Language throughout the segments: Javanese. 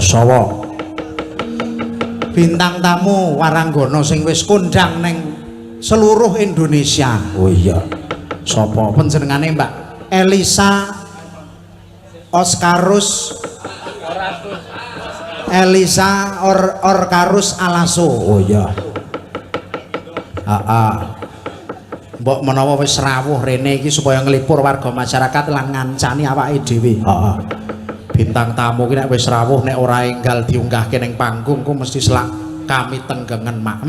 Sawa? Bintang tamu Waranggana sing wis kondang ning seluruh Indonesia. Oh iya. Sapa panjenengane, Mbak? Elisa Oscarus Elisa Orkarus Alaso. Oh iya. Mbok menawa wis rawuh rene iki supaya nglipur warga masyarakat lan ngancani awake dhewe. Heeh. Bintang tamu ki nek wis rawuh nek ora enggal diunggahke ning panggung ku mesti selak kami tenggengen mak.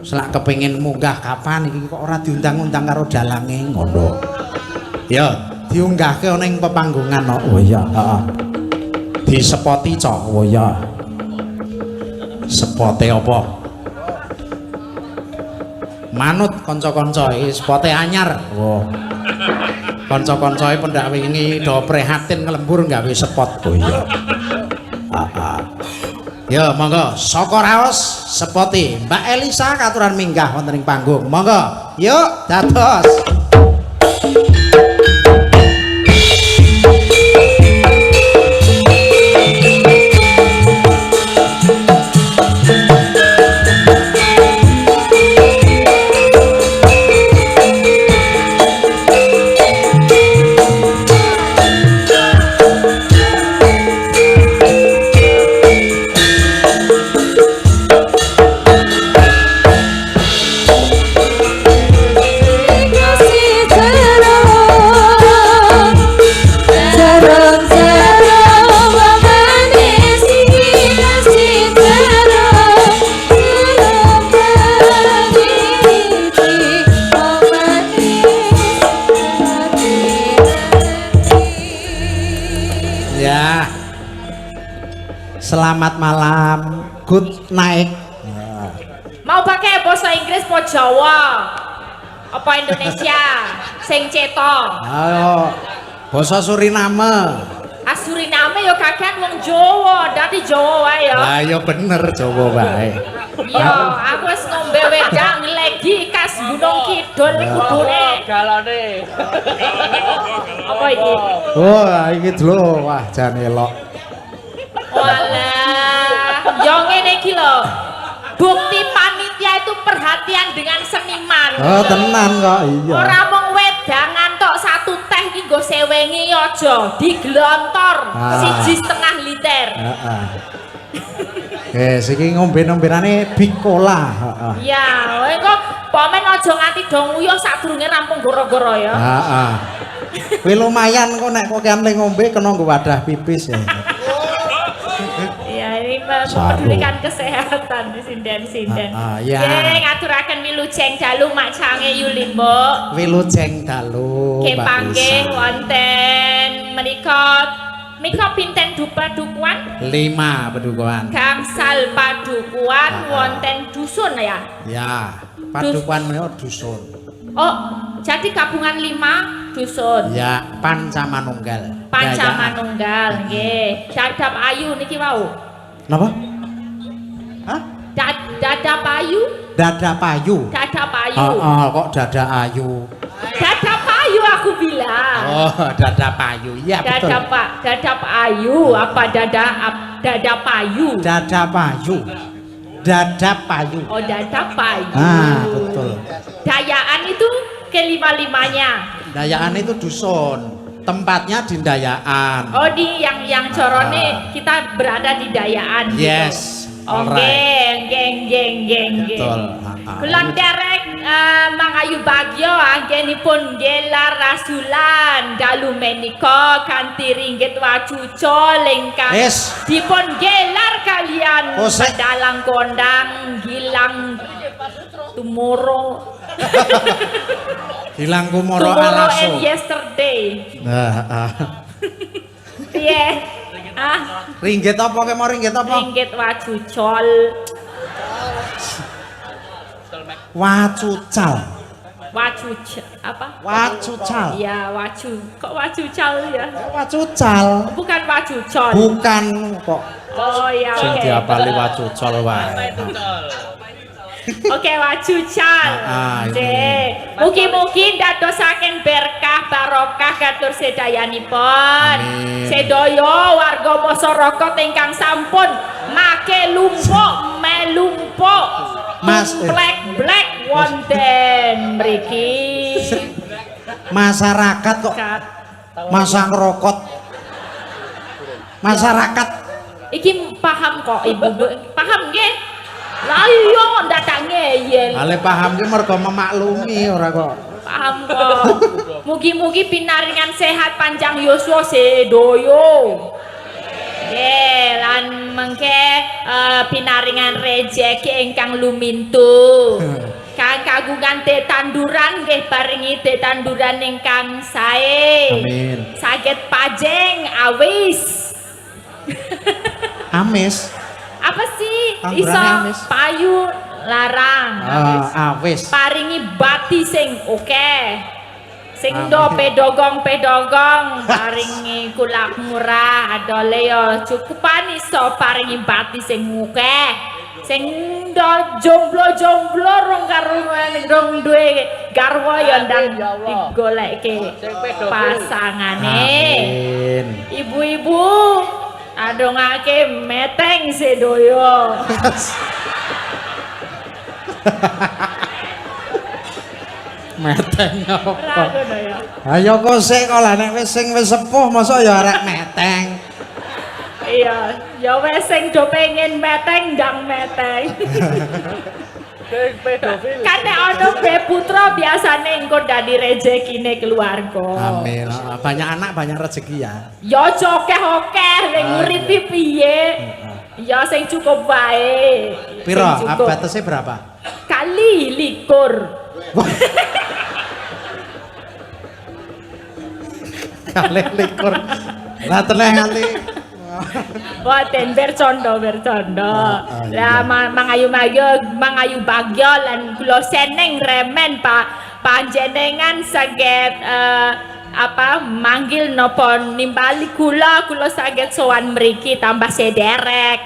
Selak kepengin munggah kapan iki kok ora diundang-undang karo dalange ngono. Ya, diunggahke ning pepanggungan kok. Oh iya, heeh. Disepoti cok. Oh iya. Sepote apa? Manut kanca-kanca iki sepote anyar. Oh. Kanca-kancae pendak wingi do prihatin nglembur gawe spot. Oh iya. Ya monggo saka raos sepote Mbak Elisa katuran minggah wonten ing panggung. Monggo. Yuk dados. Selamat malam, good night. Mau pakai bahasa Inggris po Jawa? Apa Indonesia? Sing cetok. Ayo, bahasa Suriname. Suriname yo kakean wong Jawa, dadi Jawa wae ya. Lah ya bener Jawa wae. Yo, aku wis ngombe wedang legi kas Gunung Kidul kudune. Galane. Apa iki? Wah, iki lho, wah jan elok. Walah, yo ngene iki lho. Bukti panitia itu perhatian dengan seniman. Oh, tenan kok, iya. Ora mung wedangan tok satu teh iki nggo sewengi aja, diglontor 1,5 liter. Heeh. Iki ngombe-ombenane Bicola, heeh. Iya, engko pomen aja nganti do nguyuh sadurunge rampung goro-goro ya. Heeh. Kuwi lumayan kok nek kok kene ngombe kena nggo wadah pipis ya. Ini mempedulikan kesehatan di sinden-sinden. Ya. Ngaturaken wilujeng dalu mak cange Yuli Mbok. Wilujeng dalu. Kepanggih wonten menika pinten padukuan? 5 padukuan. Gangsal padukuan wonten dusun ya? Ya, padukuan menika dusun. Oh, jadi gabungan 5 dusun. Ya, Pancamanunggal. Pancamanunggal nggih. Dadap ayu niki wau. Napa? Hah? Dada payu? Dada payu. Dada payu. Kok dada ayu? Dada payu aku bilang. Oh, dada payu. Iya betul. Dada payu apa dada payu? Dada payu. Dada payu. Oh, dada payu. Betul. Dayaan itu kelima-limanya. Dayaan itu dusun. Tempatnya di Dayaan. Oh, di yang corone kita berada di Dayaan. Yes. Gitu. Oke, geng. Betul. Kulon derek Mang Ayu Bagyo anggenipun gelar rasulan dalu menika kanthi ringgit wacuca lengkap dipun gelar kalian dalang kondang Gilang Tumoro. Gilang Kumoro Alaso. And yesterday. Piye? Ringgit apa ke mau ringgit apa? Ringgit wacucol. Wacucal. Apa? Wacucal. Iya, kok wacucal ya? Wacucal. Bukan wacucol. Bukan kok. Oh iya, oke. Sing diapali wacucal wae. Oke, wajucan. Mugi-mugi dadosaken berkah barokah katur sedayanipun. Sedaya warga masyarakat ingkang sampun make lumpuk melumpuk Mas black wonten mriki. Masyarakat kok masang rokok. Masyarakat Iki paham kok Ibu. Paham nggih? Lah iya ndadak ngeyel. ale paham ki mergo memaklumi ora kok. Paham kok. Mugi-mugi pinaringan sehat panjang yuswa sedoyo. Nggih, lan mengke pinaringan rejeki ingkang lumintu. Kang kagungan tetanduran nggih paringi tetanduran ingkang sae. Amin. Saged pajeng awis. Amis. Apa sih? Tandurane Iso amis. payu larang. Awis. Paringi bati sing oke. Sing do pedogong paringi kulak murah adole yo cukupan iso paringi bati sing oke. Sing do jomblo rong rong duwe garwa yo ndang digoleke pasangane. Amin. Ibu-ibu adongake meteng sedoyo. Meteng apa? Ragono ya. Ayo kok sik kok lah nek wis sepuh mosok ya arek meteng. Iya, ya wes sing do pengen meteng ndang meteng. Kan nek ana be putra biasane engko dadi rezekine keluarga. Amin. Banyak anak banyak rezeki ya. Ya cokeh-okeh ning nguripi piye? Ya sing cukup wae. Piro? Sing cukup. Batasnya berapa? Kali likur. Kali likur. Lah teneh nganti. Boten bercanda. Lah mangayu bagyo lan kula seneng remen Pak panjenengan saged manggil napa nimbali kula saged sowan mriki tambah sederek.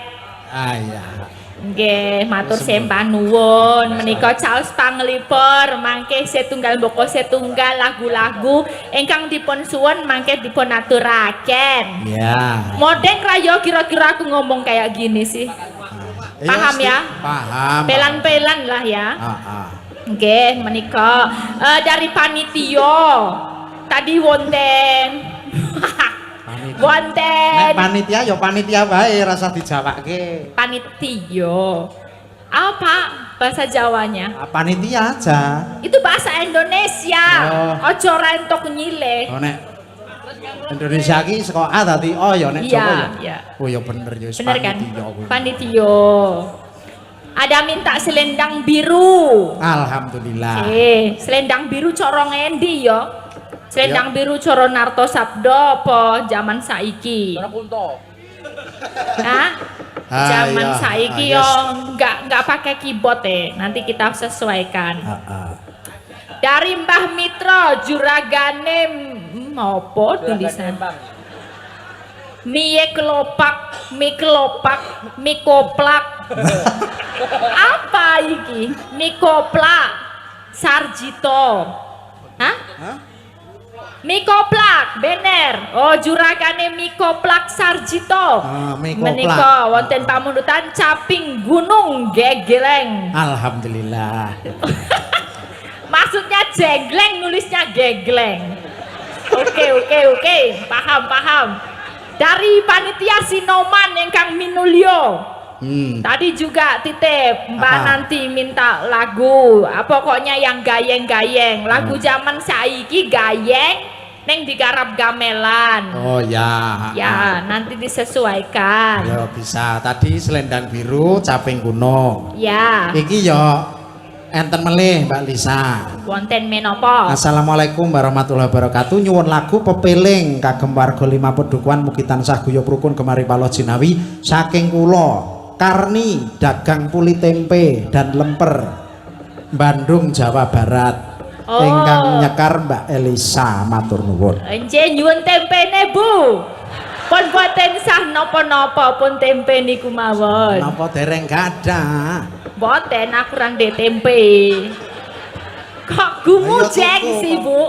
Iya. Nggih, matur sembah nuwun. Menika caos panglipur mangke setunggal mboko setunggal lagu-lagu ingkang dipun suwun mangke dipun aturaken. Iya. Modeng raya kira-kira aku ngomong kayak gini sih. Paham ya? Paham. Pelan-pelan lah ya. Nggih, menika dari panitia. Tadi wonten Nek panitia ya panitia wae rasa dijawabke. Panitia. Apa bahasa Jawanya? Panitia aja. Itu bahasa Indonesia. Oh. Ojo rentok nyile. Oh nek Indonesia ki saka A dadi O ya nek Jawa ya. Iya. Oh ya bener ya wis Bener kan? panitia kuwi. Panitia. Ada minta selendang biru. Alhamdulillah. Selendang biru corong endi ya? Selendang biru coro Narto Sabdo apa zaman saiki? Hah? Zaman saiki yo enggak pakai keyboard nanti kita sesuaikan. Dari Mbah Mitra juragane apa tulisan? Mie kelopak, mie koplak. Apa iki? Mie koplak. Sarjito. Hah? Mikoplak, bener. Oh, juragane Mikoplak Sarjito. Menika wonten pamundutan Caping Gunung Gegleng. Alhamdulillah. Maksudnya jegleng, nulisnya gegleng. Oke. Paham. Dari panitia Sinoman ingkang minulyo. Tadi juga titip Mbak nanti minta lagu pokoknya yang gayeng-gayeng lagu zaman saiki gayeng neng digarap gamelan. Oh ya. Ya nanti disesuaikan. Ya bisa. Tadi selendang biru Caping Gunung. Ya. Iki yo enten melih Mbak Lisa. Wonten menapa? Assalamualaikum warahmatullahi wabarakatuh. Nyuwun lagu pepeling kagem warga 5 Pedukuhan mugi tansah guyub rukun gemari palo jinawi saking kula Karni dagang puli tempe dan lemper Bandung Jawa Barat. Ingkang nyekar Mbak Elisa matur nuwun. Enje nyuwun tempene Bu. Pun boten sah napa-napa pun tempe niku mawon. Napa dereng gadah? Boten aku kurang de tempe. Kok gumujeng Ayo, sih, Bu?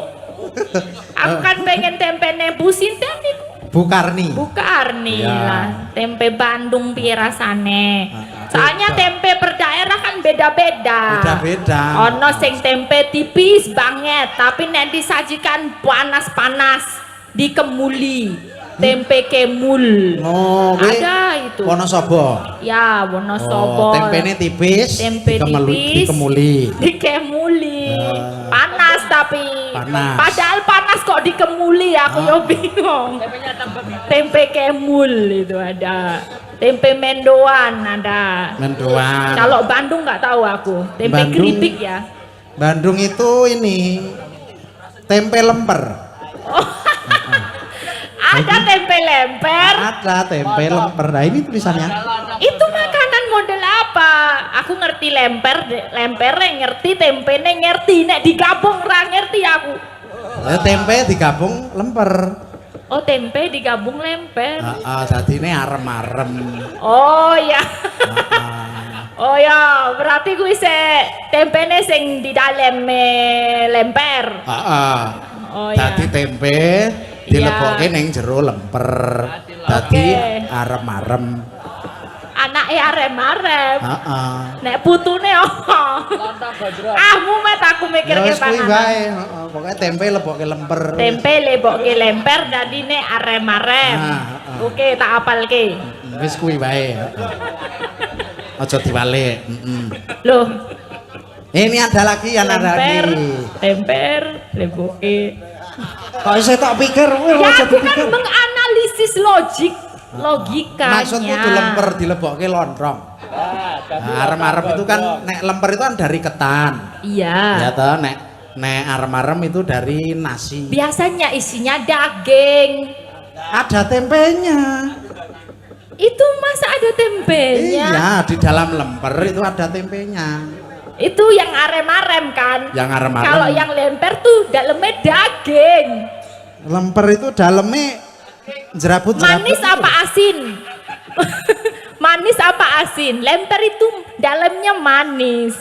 Aku kan pengen tempe Bu sinten niku? Bu Karni. Bu Karni Ya. lah. Tempe Bandung piye rasane? Ah, Soalnya beda. tempe per daerah kan beda-beda. Beda-beda. Ono sing tempe tipis banget, tapi nek disajikan panas-panas dikemuli. Tempe kemul. Oh, kuwi Ada itu. Wonosobo. Ya, Wonosobo. Oh, tempene tipis, Tempe tipis. dikemuli. Dikemuli. Panas tapi. Panas. Padahal panas kok dikemuli, aku yo bingung. Tempe kemul itu ada. Tempe mendoan ada. Mendoan. Kalau Bandung nggak tahu aku. Tempe Bandung. keripik ya. Bandung itu ini tempe lemper. Ada tempe lemper. Ada tempe lemper. Nah, ini tulisannya. Itu makanan model apa? Aku ngerti lemper, ngerti, tempe ngerti, nek digabung ra ngerti aku. Tempe digabung lemper. Oh, tempe digabung lemper. Jadi ini arem-arem. Oh ya. Ah, Oh ya, berarti kuwi tempene sing di dalam lemper. Oh ya. Jadi tempe dilebokke ning jero lemper. Dadi arem-arem. Anake arem-arem. Heeh. Nek putune apa? Mumet aku mikirke Wis kuwi panganan. wae, heeh. Pokoke tempe lebokke lemper. Tempe lebokke lemper dadine arem-arem. Oke, tak apalke. Wis kuwi wae, heeh. Aja diwalik, Loh, Ini ada lagi yang ada lagi. temper, lebokke. Kok saya tak pikir, Ya aku kan menganalisis logikanya. maksudku tuh lemper dilebokke lontrong. Nah, arem-arem itu kan nek lemper itu kan dari ketan. Iya. Ya toh nek arem-arem itu dari nasi. Biasanya isinya daging. Ada tempenya. Itu masa ada tempenya? Iya, di dalam lemper itu ada tempenya. Itu yang arem-arem kan? Yang arem-arem. Kalau yang lemper tuh dalamnya daging. Lemper itu dalamnya jerabut-jerabut. Manis apa asin? Manis apa asin? Lemper itu dalamnya manis.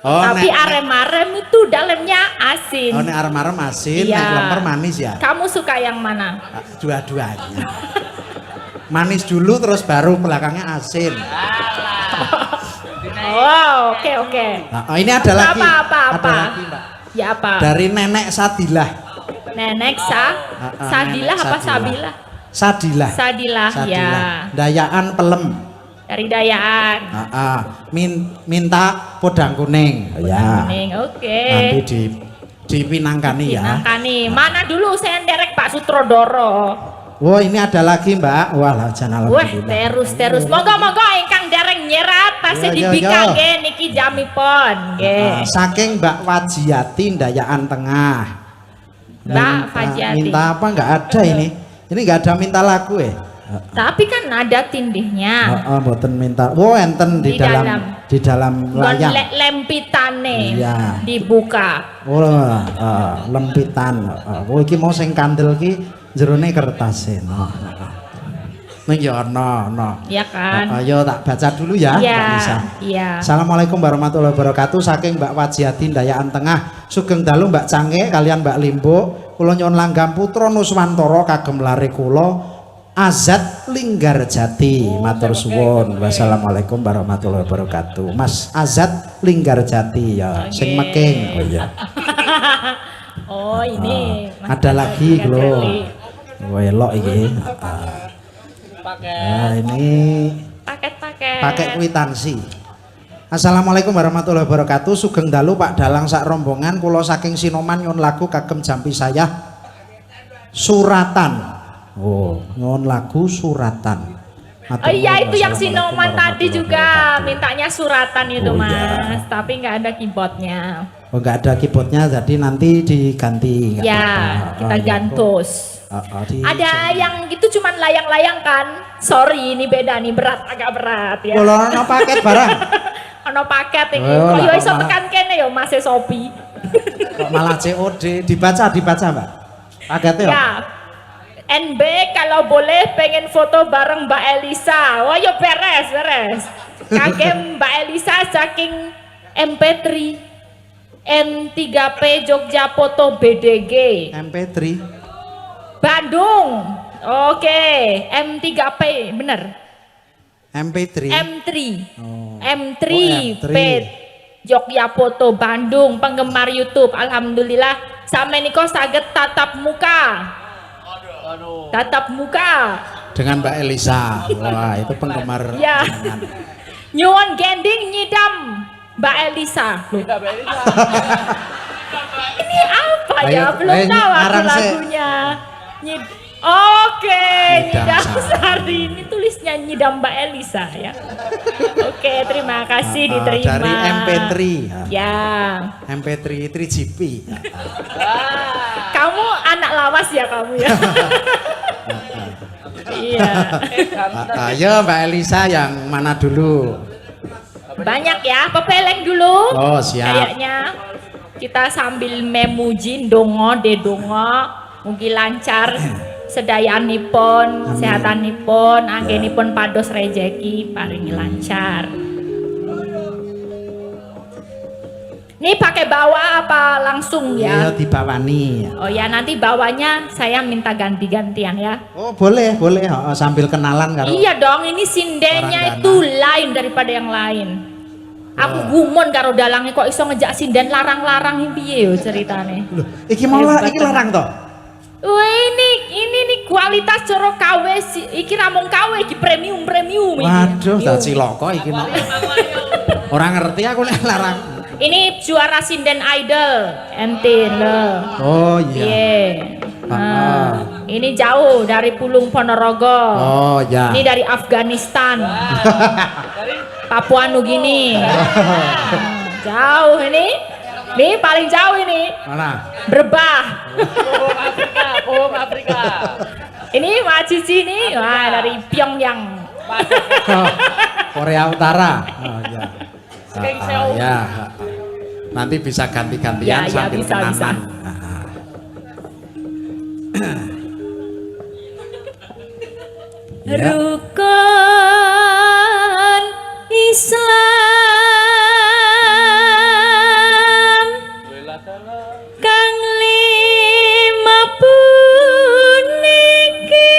Oh, Tapi nek- arem-arem itu dalamnya asin. Oh, nek arem-arem asin, Iya. nek lemper manis ya. Kamu suka yang mana? Dua-duanya. Manis dulu terus baru belakangnya asin. Oh, oke. Nah, ini ada lagi. Apa? Ada lagi, Mbak. Ya apa? Dari Nenek Sadilah. Nenek Sadilah Nenek apa Sabila? Sadilah. Sadilah, ya. Dayaan Pelem. Dari Dayaan. Minta podang kuning. Ya. Kuning, oke. Nanti dipinangkani ya. Pinangkani. Mana dulu saya nderek Pak Sutrodoro. Wah, ini ada lagi, Mbak. Wah, jangan Wah, terus. Monggo engkang dereng nyerat tasih Yo, yo, dibikang yo. nggih niki jamipun, nggih. Saking Mbak Wajiati Dayaan Tengah. Mbak Wajiati. Minta apa enggak ada ini? Ini enggak ada minta lagu ya? Tapi kan ada tindihnya. Mboten minta. Oh, enten di dalam layang. Lempitane Iya. dibuka. Oh, lempitan. Oh, iki mau sing kandel ki jerone kertas e. Ning ya ana. Ya kan? Ayo tak baca dulu ya, Iya. Mbak Nisa. Iya. Assalamualaikum warahmatullahi wabarakatuh. Saking Mbak Wajiati Dayaan Tengah, sugeng dalu Mbak Cange kalian Mbak Limbo. Kula nyuwun langgam putra Nuswantara kagem lare kula Azat Linggarjati. Matur suwun. Wassalamualaikum warahmatullahi wabarakatuh. Mas Azat Linggarjati ya, sing meking. Oh iya. Oh, ini. Ada lagi lho. Welok iki. Nah, ini Paket-paket. pakai kwitansi. Assalamualaikum warahmatullahi wabarakatuh. Sugeng dalu Pak Dalang sak rombongan kula saking Sinoman nyuwun lagu kagem jampi saya suratan. Oh, nyuwun lagu suratan. Oh iya, itu yang Sinoman tadi juga mintanya suratan itu, Oh, Mas. iya. Tapi nggak ada keyboardnya. Oh, enggak ada keyboardnya, jadi nanti diganti. Nggak Ya, apa-apa. kita Oh, iya. gantos. Ada yang itu cuman layang-layang kan? Sorry, ini beda nih, agak berat ya. Kalau ono paket barang, Ono paket ini. Oh, Kok yo lah, iso kok malah- tekan kene yo Mas Sopi. kok malah COD dibaca Mbak. Paketnya Ya. NB kalau boleh pengen foto bareng Mbak Elisa. Oh ya beres. Kagem Mbak Elisa saking MP3 M3P Jogja Foto BDG MP3 Bandung. Oke, M3P bener. MP3 M3 Oh. M3 Oh, M3. P Jogja Foto Bandung, penggemar YouTube. Alhamdulillah sampe niko saged tatap muka. Tatap muka. dengan Mbak Elisa. Wah, itu penggemar Ya. jenengan. Nyuwun gending nyidam Mbak Elisa. Loh, ini apa ya? Ayo, Belum ayo, tahu aku ngarang sih. lagunya. Oke, Nyidam nyidam Sari. Ini tulisnya nyidam Mbak Elisa ya. Oke, terima kasih diterima. Dari MP3. Ya. MP3 3GP. Kamu anak lawas ya kamu ya. Iya. Ayo Mbak Elisa yang mana dulu? Banyak ya, pepeleng dulu. Oh, siap. Kayaknya kita sambil memuji dongo de dongo, mugi lancar sedayanipun, sehatanipun, anggenipun pados rejeki paringi lancar. Ini pakai bawa apa langsung Iya, ya? dibawani. Oh ya, nanti bawanya saya minta ganti-gantian ya. Oh, boleh. Oh, sambil kenalan karo. Iya dong, ini sindennya Orang itu lain daripada yang lain. Aku gumon karo dalangnya kok iso ngejak sinden larang-larang piye yo ceritane. Loh, iki malah Hebat iki banget. larang toh? Wah ini nih kualitas coro KW iki ramong KW iki premium ini. Waduh, Yo. dadi loko iki mau. Orang ngerti aku nek larang. Ini juara sinden idol ente lo. Oh iya. Iya. Nah, ini jauh dari Pulung Ponorogo. Oh ya. Ini dari Afghanistan. Papua Nugini. Jauh ini. Nih paling jauh ini. Mana? Berbah. Afrika. Ini Mak Cici nih, wah dari Pyongyang. Oh, Korea Utara. Oh iya. Ya. Nanti bisa ganti-gantian Ya, ya, sambil bisa, kenalan. bisa. Ya. Rukun Islam kang lima puniki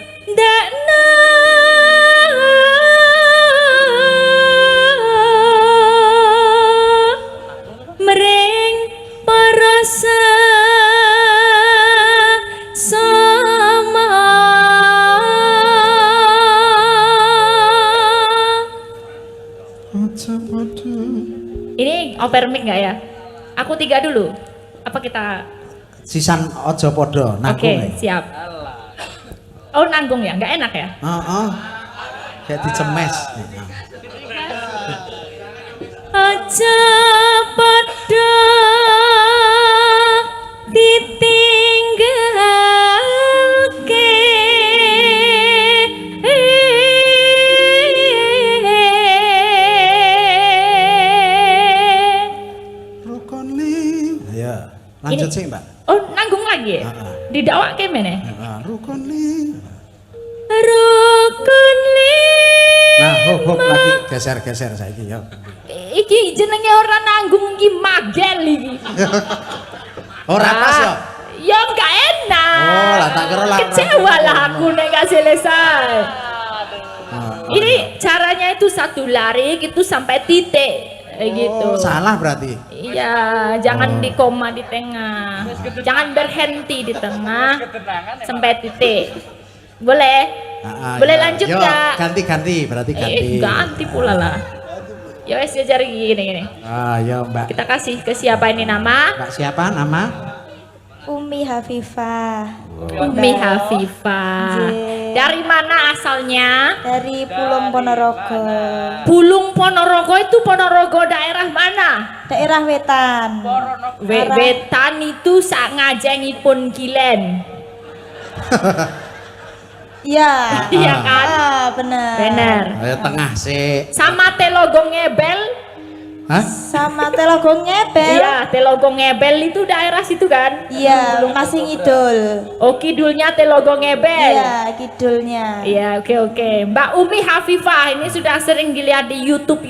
katindakna mring para sama. Ini oper mic nggak ya? Aku 3 dulu. Apa kita? Sisan ojo podo Oke, nanggung. siap. Oh nanggung ya? Nggak enak ya? Heeh. Kayak dicemes. Aja pada ditinggalke Rukun ya. Lanjut Ini- sih, Mbak. Oh nanggung lagi ya? Heeh. Didawak ke mana? Rukun Rukun Nah, hop lagi geser-geser saiki ya. iki jenenge ora nanggung iki magel iki. Ora pas ya. Ya enggak enak. Oh, lah tak kira lah. Kecewa lah aku nek gak selesai. Oh, Ini caranya itu satu larik itu sampai titik gitu. Oh, salah berarti. Iya, jangan di koma di tengah. Jangan berhenti di tengah sampai titik. Boleh? Boleh ya. lanjut Yo, nggak? Ganti-ganti berarti ganti. Ganti pula lah. Ya wes diajari gini. Ya, Mbak. Kita kasih ke siapa ini nama? Mbak siapa nama? Umi Hafifah Umi Hafifah. J. Dari mana asalnya? dari Pulung Ponorogo, Pulung Ponorogo itu Ponorogo daerah mana? daerah Wetan. Arah- Wetan itu sak ngajengipun Kilen. Iya. Iya kan? Ah, benar. Bener. Ayo tengah sih. Sama telogo ngebel Hah? Sama Telogo Ngebel. Iya, Telogo Ngebel itu daerah situ kan? Iya, masih ngidul. Oh, kidulnya Telogo Ngebel. Iya, kidulnya. Iya, oke. Mbak Umi Hafifah ini sudah sering dilihat di YouTube.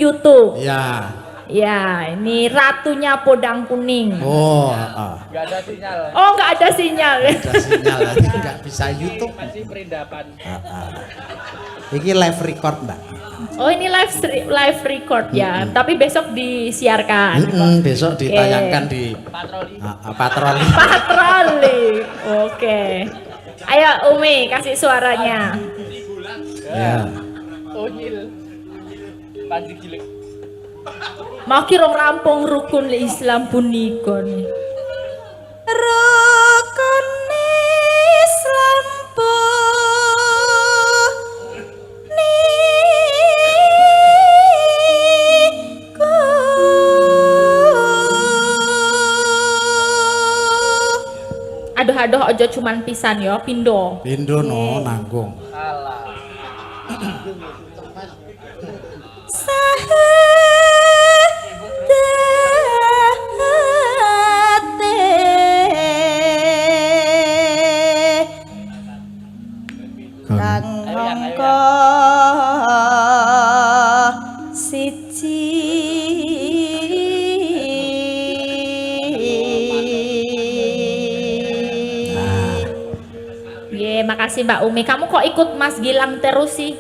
Ya. Ya, ini ratunya Podang Kuning. Oh, Nggak ada sinyal. Oh, nggak ada sinyal. ada sinyal lagi nggak bisa YouTube. Masih perindapan. Ini live record, Mbak. Oh, ini live record ya, tapi besok disiarkan. Besok ditayangkan di Patroli. patroli. Patroli. Oke. Ayo Umi kasih suaranya. Ya. Onyil. Panji gilik. Mau kirong rampung rukun Islam punika nih. Rukun Islam Aduh aja cuman pisan ya, pindo. Pindo no nanggung. Alah. Kang mongko siji Ye, makasih Mbak Umi. Kamu kok ikut Mas Gilang terus sih?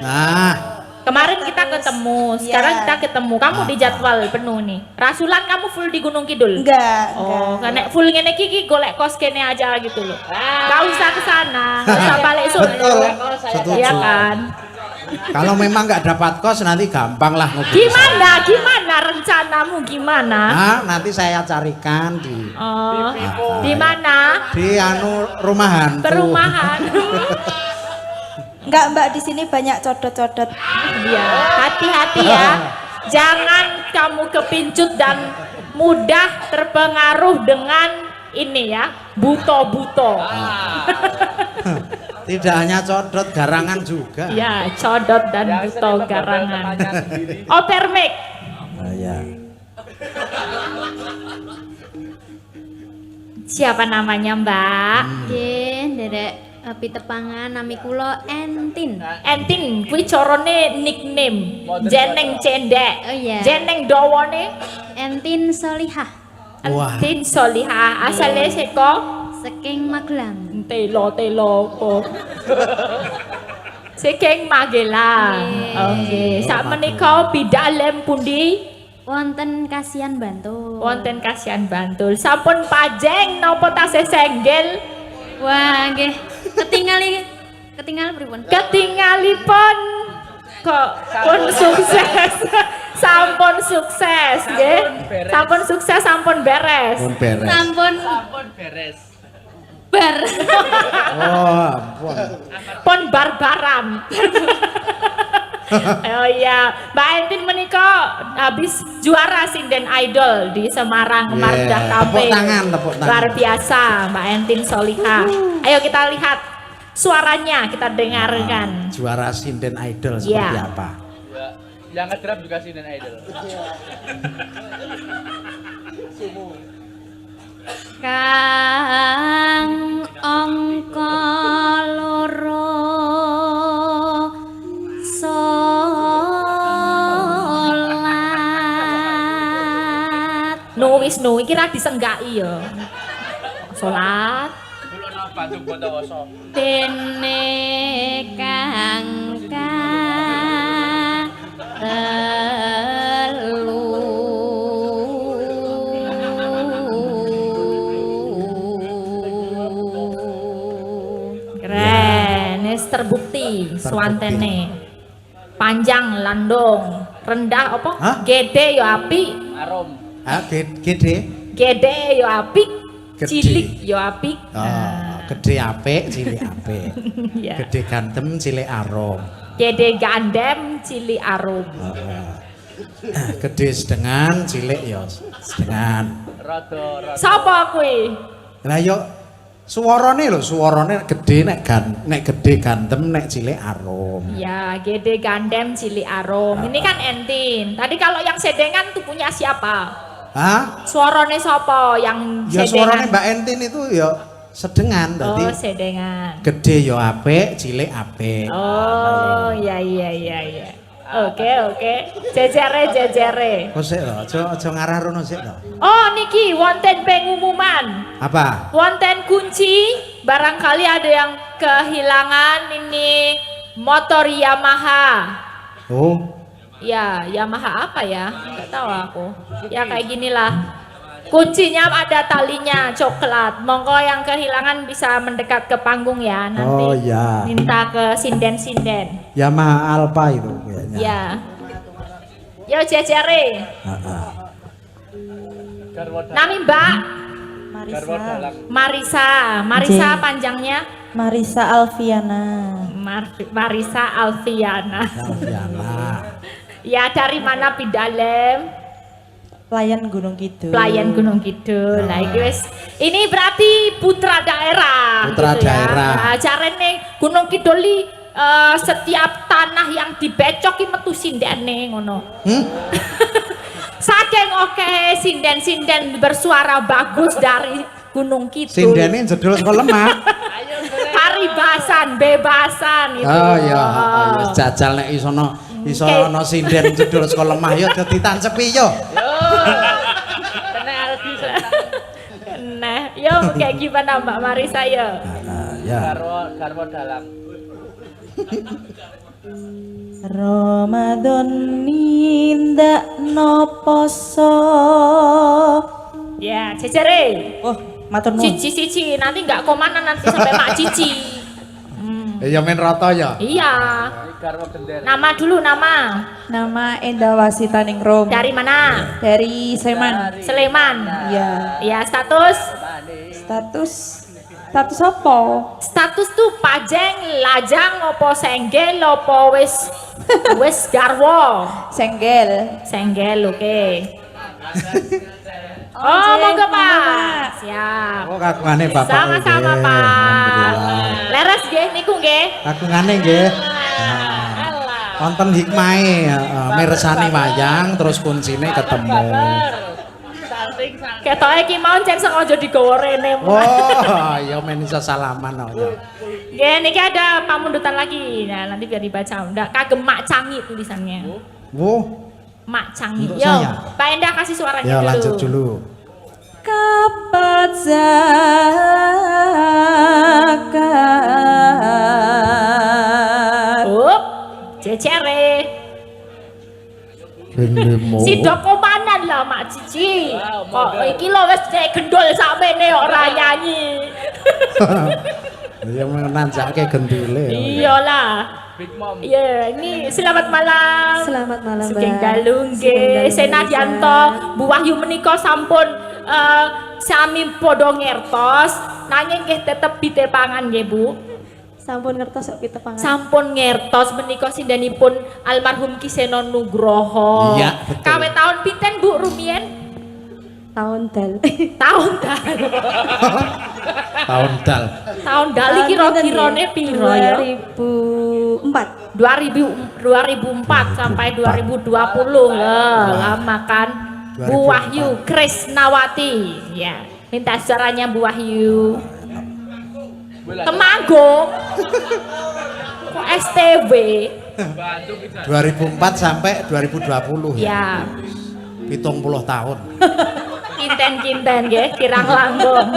Nah, Kemarin kita ketemu, sekarang kita ketemu. Kamu di jadwal penuh nih. Rasulan kamu full di Gunung Kidul? enggak. Oh, karena full ngene iki golek kos kene aja gitu loh. Gak usah ke sana, gak usah balik betul. sore. Setuju. Iya kan? Kalau memang nggak dapat kos nanti gampang lah ngubungi saya. Gimana rencanamu gimana? Nah, nanti saya carikan di Oh, di mana? di rumahan. Perumahan. Enggak, Mbak, di sini banyak codot-codot. Iya, hati-hati ya. Jangan kamu kepincut dan mudah terpengaruh dengan ini ya, buto-buto. Tidak hanya codot, garangan juga. Ya, codot dan buto garangan. Opermek. Ya. Siapa namanya, Mbak? Nggih, Ndek pitepangan nami kula Entin. Entin, kuwi carane nickname. Jeneng cendek. Oh iya. Jeneng dawane Entin Solihah Wah. Entin Solihah. Asale saka saking Magelang. telo kok. Saking Magelang. Oke, sak menika bidalem pundi? Wonten Kasihan Bantul. Wonten Kasihan Bantul. Sampun pajeng napa tasih senggel? Wah, nggih. Ketingal pripun? Ketingalipun kok pun sukses. Sampun sukses nggih. Sampun sukses, sampun beres. Pun beres. Sampun Sampun beres. bar. Oh, ampun. Pun barbaran. Oh iya, Mbak Entin menika habis juara sinden idol di Semarang kemarin Yeah. dah tampil. Tepuk tangan. Luar biasa, Mbak Entin Solihah. Ayo kita lihat suaranya, kita dengarkan. Juara sinden idol seperti Iya. apa? Ya, yang ngedrap juga Sinden Idol. Kang angka loro salat. Wisnu iki ra disenggai ya. Salat Dulu no Bandung Bondowoso. Dene kang telu keren, wis terbukti swantene. Panjang landung, rendah apa? Hah? Gede ya apik, Arom. Ah, gede. gede ya apik, Gede. cilik ya apik. Oh, gede apik, cilik apik. Ya. Gede gantem, cilik arom. Gede gandem, cilik arum. Gede sedengan, cilik ya sedengan. Rodo. Sapa kuwi? Lah yo Suarane lho, suarane gede nek gede gandem, nek cilik arum. Ya, gede gandem cilik arum. Ini kan Entin. Tadi kalau yang sedengan tuh punya siapa? Hah? Suarane sopo yang Ya sedengan? suarane Mbak Entin itu ya sedengan dadi. Oh, sedengan. Gede ya apik, cilik apik. Oh, iya. Oke. Jejere. Kok sik lho, aja ngarah rono sik lho. Oh, niki wonten pengumuman. Apa? Wonten kunci, barangkali ada yang kehilangan ini motor Yamaha. Oh, Ya, Yamaha apa ya? Nggak tahu aku. Ya kayak ginilah. Kuncinya ada talinya coklat. Monggo yang kehilangan bisa mendekat ke panggung ya nanti. Oh, ya. Minta ke sinden-sinden. Yamaha Alpha itu kayaknya. Ya. Yo jejere. Heeh. Garwo dalang. Nami Mbak Garwo Marisa. dalang. Marisa J. panjangnya Marisa Alfiana. Marisa Alfiana. Alfiana. Ya dari mana Pidalem? Pelayan Gunung Kidul. Pelayan Gunung Kidul. Lah iki wis ini berarti putra daerah Putra gitu ya. daerah. Nah, jarene Gunung Kidul setiap tanah yang dibecok ki metu sindene ngono. Saking oke sinden-sinden bersuara bagus dari Gunung Kidul. Sindene jedul saka lemah. Paribasan, bebasan itu. Oh iya, ya jajal nek iso ana sinden jedul saka lemah ya dadi tancepi yo. Kena Aldi senang. Nah, yo kayak gimana Mbak Marisa ya? Ya. Garwo dalang. Ramadan nindak no poso. Ya, jejere. Oh, matur nuwun. Cici, nanti nggak komanan nanti sampai Mak Cici. Ya men rata ya. Iya. Garwo gendera. Nama dulu nama. Nama Enda Wasita Ningrum. Dari mana? Dari Sleman. Sleman. Iya. Ya, status. Status apa? Status tuh pajeng, lajang, opo senggel, opo wis garwo. Senggel. Senggel, oke. Oh, Jeng, monggo Pak. Pak. Siap. Oh kagungane Bapak. Sama-sama nggih. Pak. Alhamdulillah. Leres nggih niku nggih. Kagungane nggih. Alah. Wonten hikmahe mirsani wayang terus kuncine ketemu. Ketoke iki mau cek sengaja digawa rene. Oh, ya men iso salaman oh ya. Nggih, niki ada pamundutan lagi. Nah, nanti biar dibaca. Ndak kagem Mak Cangi tulisannya. Wo, Mak Cangi. Untuk Yo, saya. Pak Endah kasih suaranya ya dulu. lanjut dulu. Kapat zakat. Up, cecere. Gendemo. Si komanan lah Mak Cici. Kok iki lho wis cek gendul samene ora nyanyi. Ya menanjake gendule. Iyalah. Big Mom. Iya, ini selamat malam. Selamat malam, Sugeng Mbak. dalu nggih. Senadyanto Bu Wahyu menika sampun sami padha ngertos, nanging nggih tetep ditepangan nggih Bu. Sampun ngertos kok pitepangan. Sampun ngertos menika sindanipun almarhum Kiseno Nugroho. Iya, betul. Kawe tahun pinten Bu rumiyin? Tahun dal. Tahun dal. Tahun dal. Tahun dal iki kira-kirane piro ya? 2004. 2004 sampai 2020 lah, lama kan. Bu 2004. Wahyu Krisnawati, ya. Minta suaranya Bu Wahyu. Temanggung. Kok STW? 2004 sampai 2020 Ya, 70 tahun. kinten-kinten nggih, kirang langgung.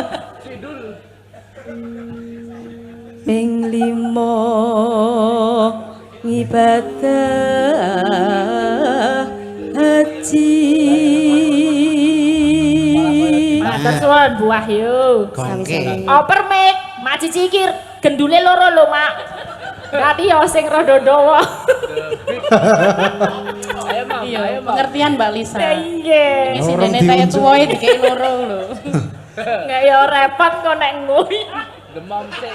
Ping 5 ngibadah haji. Matur suwun Bu Wahyu. Gongke. Oper Mek, Mak Cici iki gendule loro lho, Mak. Berarti ya sing rada dawa. Iya, pengertian Mbak Lisa. Nggih. Isi Orang dene tae diunjuk. tuwae dikei loro lho. Nggak ya repot kok nek nguy. Demam sih.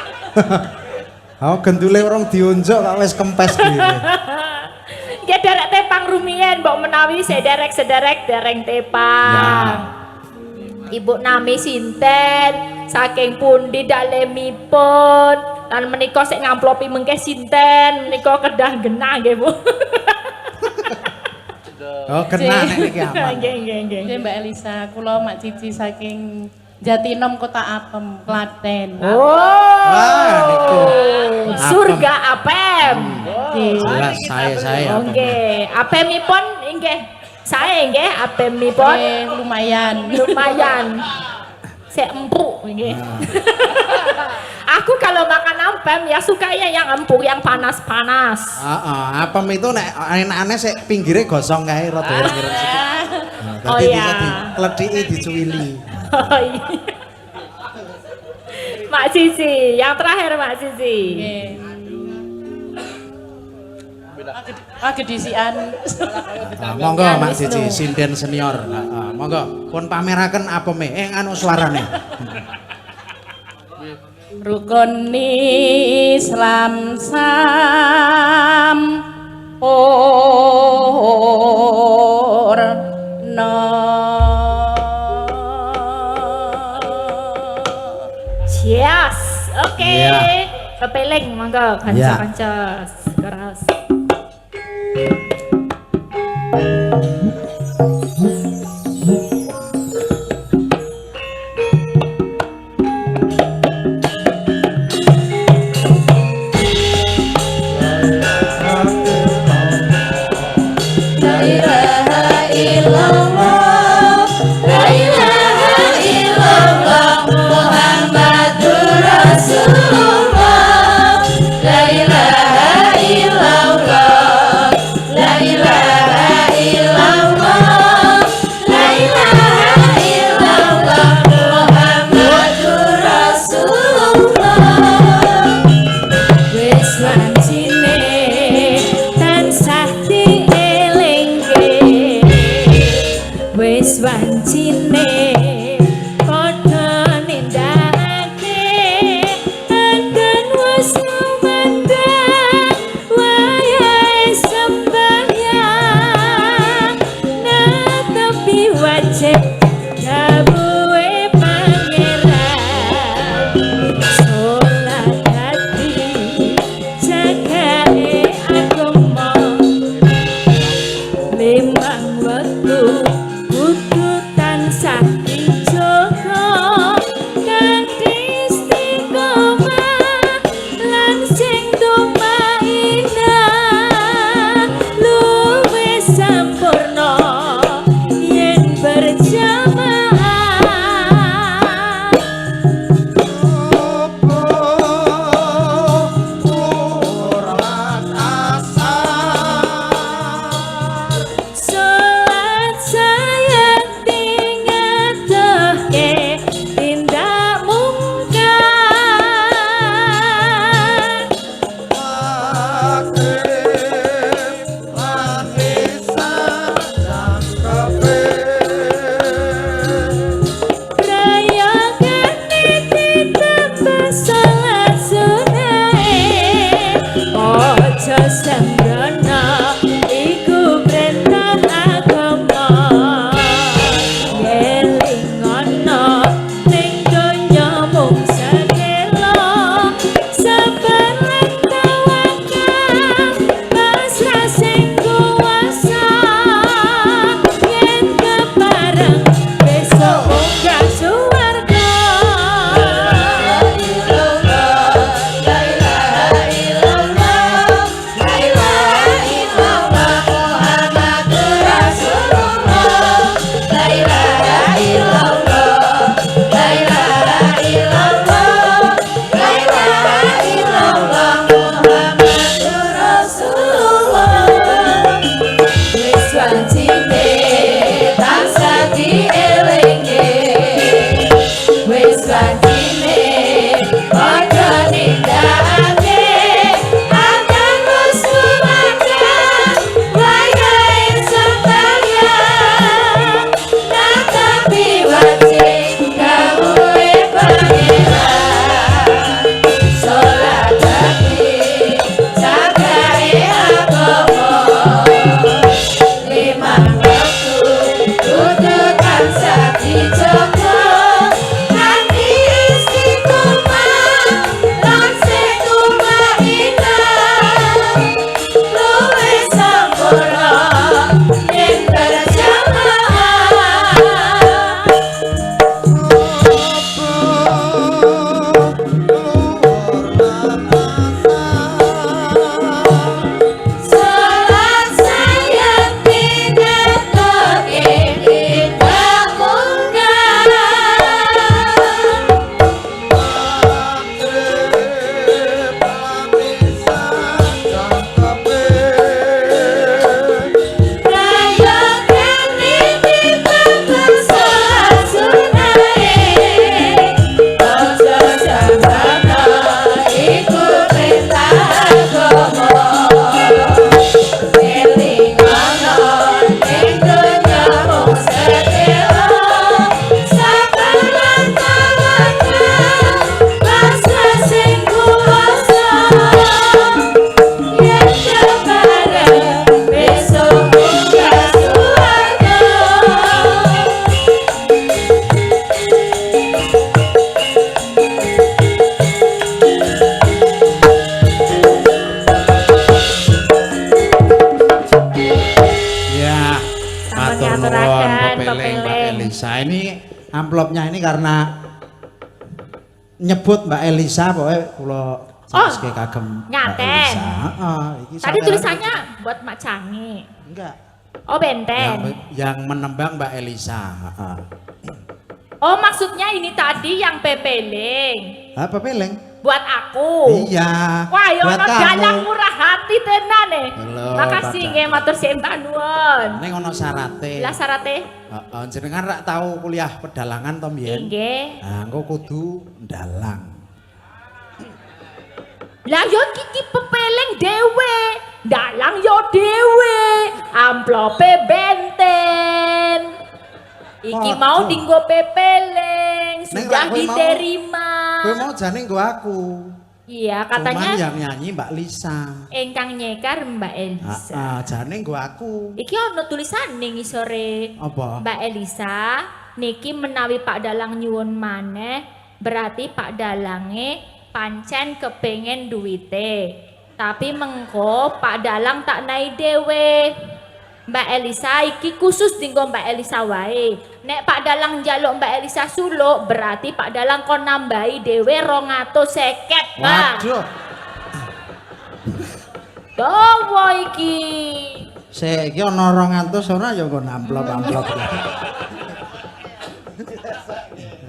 Oh, gendule orang diunjuk kok wis kempes gitu. Nggih derek tepang rumiyin mbok menawi sederek dereng tepang. Ibu nami sinten, saking pundi dalemipun lan menika sik ngamplopi mengke sinten menika kedah genah nggih Bu. Oh, kena nek iki aman. Nggih nggih nggih. Nggih Mbak Elisa, kula Mak Cici saking Jatinom Kota Apem, Klaten. Wah, niku. Surga Apem. Jelas saya apa? Nggih, apemipun nggih. Saya nggih apemipun Lumayan. lumayan. Saya empuk nggih. Aku kalau makan apem ya sukanya yang empuk, yang panas-panas. Heeh, apem itu nek enak-enak sik pinggire gosong kae rada ireng-ireng sedikit. Oh, Dadi iya. bisa dikledhiki dicuwili. Oh iya. Mak Cici, yang terakhir Mak Cici. Nggih. Kedisian. Monggo Mak Cici, sinden senior. Heeh, monggo pun pameraken apeme anu suarane. Rukun Islam sam Yes, oke. Iya. Kepeling monggo kanca-kanca keras. La karena nyebut Mbak Elisa pokoknya kula jelasake kagem Mbak ngaten. Elisa. Heeh, iki Tadi sampeyan- tulisannya buat Mak Cange. enggak. Oh, benten. Yang menembang Mbak Elisa. Heeh. Oh, maksudnya ini tadi yang pepeling. Apa peleng? Buat aku. Iya. Wah, yo buat ono kamu. dalang murah hati tenan nih. Halo, Makasih Pak nggih matur sembah nuwun. Ning ono syarate. Lah syaratnya? Heeh, jenengan rak tahu kuliah pedalangan to mbiyen? Nggih. Nah, engko kudu ndalang. Lah yo kiki pepeling dhewe. Dalang yo dhewe. Amplope benten. Iki Waduh. mau dinggo pepeling, Neng, sudah kowe mau- diterima. Kowe mau jane nggo aku. Iya, Cuman katanya yang nyanyi Mbak Lisa. engkang nyekar Mbak Elisa. Heeh, jane nggo aku. Iki ono tulisan ning isore. Apa? Mbak Elisa, niki menawi Pak Dalang nyuwun maneh, berarti Pak Dalange pancen kepengen duwite. Tapi mengko Pak Dalang tak nai dhewe. Mbak Elisa iki khusus dinggo Mbak Elisa wae. Nek Pak Dalang njaluk Mbak Elisa suluk, berarti Pak Dalang kon nambahi dhewe 250, Mbak. Waduh, Dawa iki. sik iki ana 200 ora ya nggo amplop-amplop.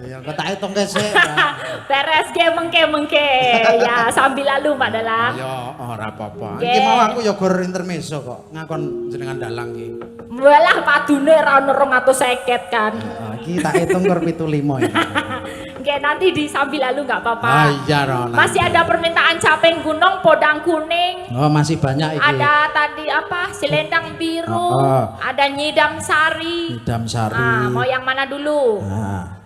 Ya kok tak hitungke sik. Beres ge mengke-mengke. Ya, sambil lalu Pak Dalang. Ya ora apa-apa. Nggih. Iki mau aku ya gor intermezzo kok. Ngakon jenengan dalang iki. Walah padune ra ono 250 kan. Ah, iki tak hitung gor 75 ya. Nggih, nanti di sambil lalu nggak apa-apa. Ah iya Rona. Masih ada permintaan caping gunung, podang kuning. Oh, masih banyak iki. Ada tadi apa? Selendang biru. Oh. Ada nyidam sari. Idam Sari. Ah, mau yang mana dulu? Nah.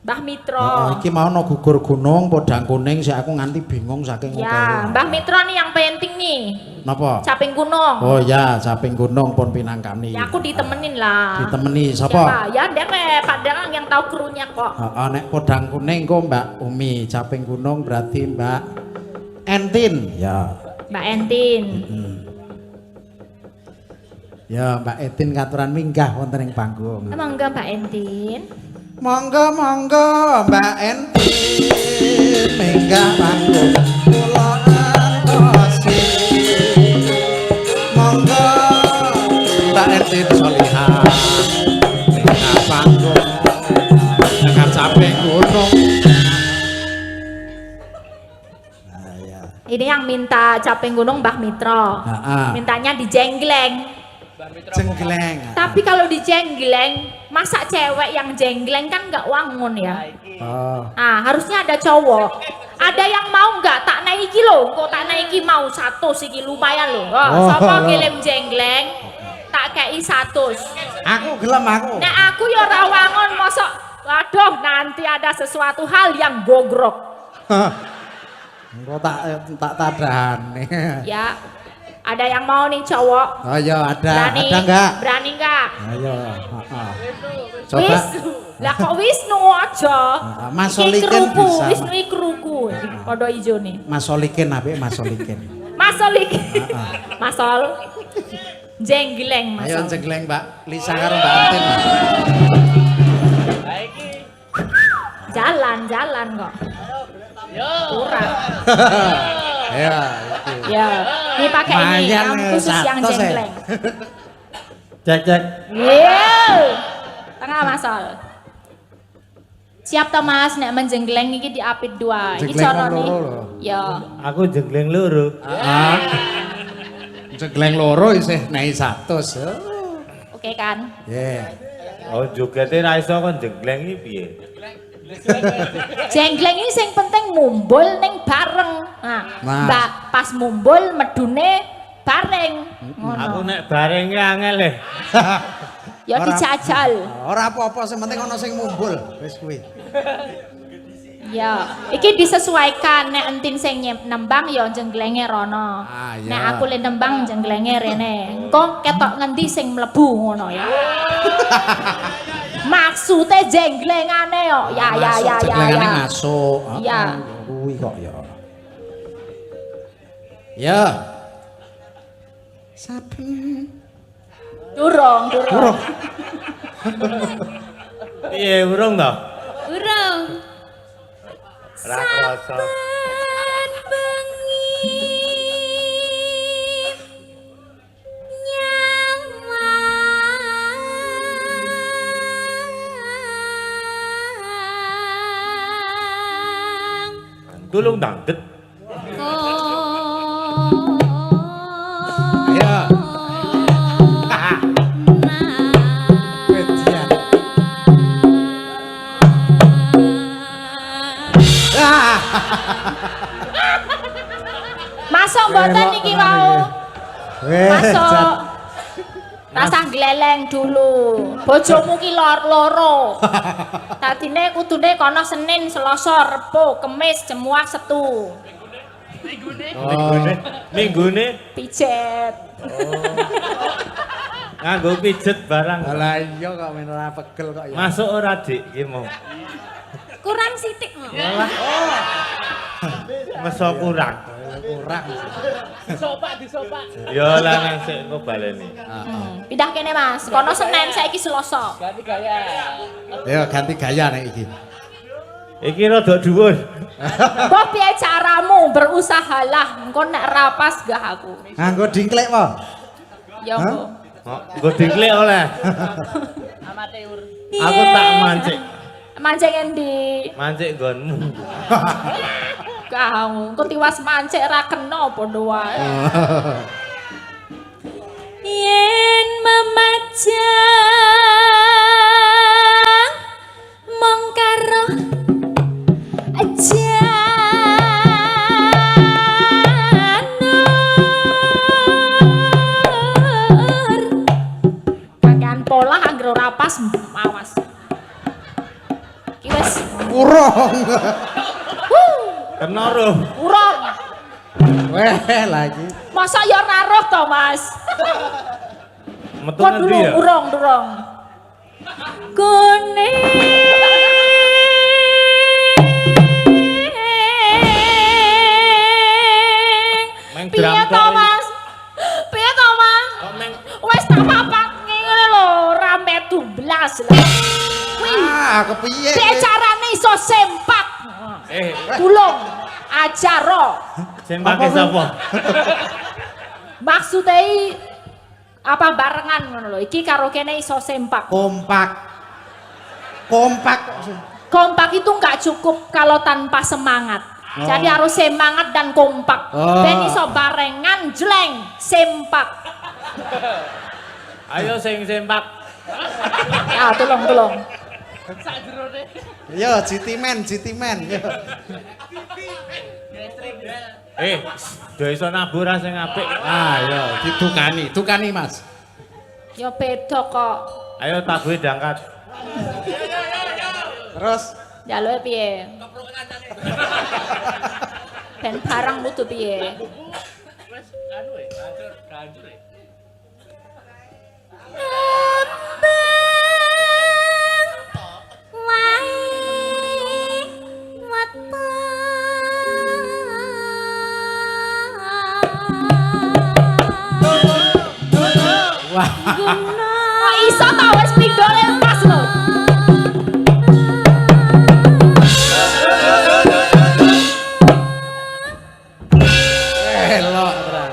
Mbah Mitro. Iki mau no gugur gunung, podang kuning, sih aku nganti bingung saking Ya, ngokeh. Mbah Mitro nih yang penting nih. Napa? Caping gunung. Oh ya, caping gunung pun pinangkani. Ya aku ditemenin lah. Ditemeni Siapa? sapa? Ya ndek Pak Dalang yang tahu krunya kok. Heeh, nek podang kuning kok Mbak Umi, caping gunung berarti Mbak Entin. Ya. Mbak Entin. Ya, Mbak Entin katuran minggah wonten ing panggung. Emang enggak Mbak Entin? Monggo monggo Mbak Entin minggah panggung kula antosi. Monggo Mbak Entin Solihah minggah panggung dengan caping gunung. Nah, ya. Ini yang minta caping gunung Mbah Mitro. Heeh. Mintanya dijenggleng. Jenggleng. Tapi kalau dijenggleng, masa cewek yang jenggleng kan nggak wangun ya? Oh. Ah, harusnya ada cowok. Ada yang mau nggak tak naiki lo? Kok tak naiki mau 100 iki lumayan lo. Oh, Oh, sapa oh. kirim jenggleng? Tak kei 100. Aku gelem aku. Nek aku ya ora wangun mosok. Waduh, nanti ada sesuatu hal yang gogrok. Engko tak tadahane. Ya. Ada yang mau nih cowok? Oh iya ada. Berani? Ada enggak? Berani enggak? Ayo. Heeh. Coba. Wisnu. Lah kok Wisnu aja? Mas Iki Solikin keruku, bisa. Wisnu iki keruku. Padha ijo nih. Mas Solikin apik Mas Solikin. Masol iki. Masol. Jenggleng Ayo masol. jenggleng Mbak Lisa karo Mbak Entin. Jalan-jalan kok. Kurang. Ya, iki. Ya, ini pakai ini Lumayan, yang khusus yang 100 ya. jenggleng. Cek. Iya. Tengah masol. Siap to Mas nek menjenggleng iki diapit dua. Iki Jenggleng carane. loro lho. Ya. Aku jenggleng loro. Heeh. Jenggleng loro isih naik 100. Oke kan? Yeah. Oh jogete ra iso kon jenggleng iki piye? Jenggleng ini sing penting mumbul ning bareng. Nah, Nah. Mbak pas mumbul medune bareng. Aku Ngono. nek bareng ki angel e. Ya Ora- dijajal. Ora apa-apa, sing penting ana sing mumbul. Wis kuwi. Ya, iki disesuaikan nek entin sing nembang ya jengglenge rono. Ah, iya. Nek aku le nembang jengglenge rene. Engko ketok ngendi sing mlebu ngono ya. Maksudnya jengglengane yo. Ya ya Masuk, ya ya jenglengane ya. masuk. Iya. Kuwi kok ya. Ya. Saben Durung, durung. Piye urung to? Urung. Ra krasa. Saben bengi nyawang Tulung dangdet. Ayo. Kecian. Masuk mboten niki wau. Masuk. Rasa gleleng dulu. Bojomu ki loro. Dadine kudune kono Senin, Selasa, Rebo, Kemis, Jumat, Setu. Minggune Pijet. nganggo pijet barang. Lah iya kok men ora pegel kok ya. Masuk ora Dik iki mau. kurang sithik. Meso kurang. Kurang. Disopak. Ya lah nang sik engko baleni. Pindah kene Mas. Kono Senin saiki Selasa. Ganti gaya. Ayo ganti gaya nek iki. Iki rada dhuwur. Mbok piye caramu berusahalah engko nek rapas gah aku. Nganggo dingklek po. Ya mbok. Nggo diklik oleh. Amatir. Aku tak mancik. Mancing endi? Mancik nggonmu. Kau engko tiwas mancik ra kena padha wae. Yen memajang mong karo janur Kakean pola anggere ora pas awas. Ki wis Urung. Kena roh. urung. Weh lagi. Masa ya naruh to, Mas? Metu Kok ngendi ya? durung, durung. Meng Piye dram to, Mas? Piye to, Mas? Kok meng Wis tak papak ngene lho, rame 12 lho. Ah, kepiye? Piye carane iso sempak? Tulung ajaro. sempake sapa? Maksudnya apa barengan ngono lho. Iki karo kene iso sempak. Kompak. Kompak. Kompak itu nggak cukup kalau tanpa semangat. Jadi harus semangat dan kompak. Ben iso barengan jleng sempak. Ayo sing sempak. Ah, tolong. Yo, jitimen. Yo. Do iso nabur sing apik. Ah, yo, tukani, Mas. Ya beda kok. Ayo tabuhe diangkat. Terus Jaluke piye? Ben barang mutu piye? wah, Kok iso ta wis pindhone pas lho. elok terang.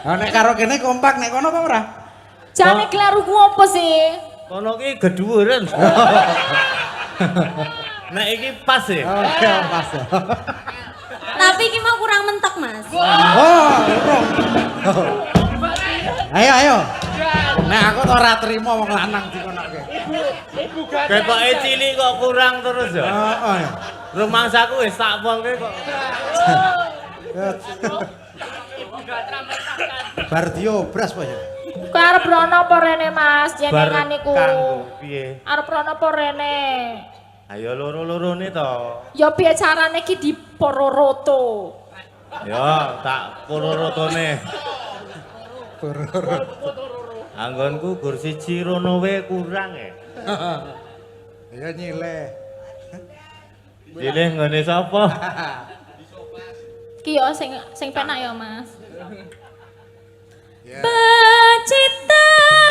Ah, nek karo kene kompak, nek kono apa ora? Jane kleruku apa sih? Kono ki gedhuwuren. Nek iki pas ya. Oke, pas. Tapi iki mau kurang mentok, Mas. Oh, urung. Ayo. Nek aku tuh ora trimo wong lanang dikonoke. Ketoke cilik kok kurang terus ya. Heeh. Rumangsaku wis tak polke kok. Bar diobras po ya. Kowe arep rono apa rene, Mas? Jenengan niku. Kanggo piye? Arep rono apa rene? Ayo loro-lorone to. Ya piye carane ki dipororoto? Ya, tak pororotone. Anggonku gur siji rono wae kurang e. Ya nyileh. Pilih nggone sapa? Ki yo sing penak ya, Mas. Ya. Pecitan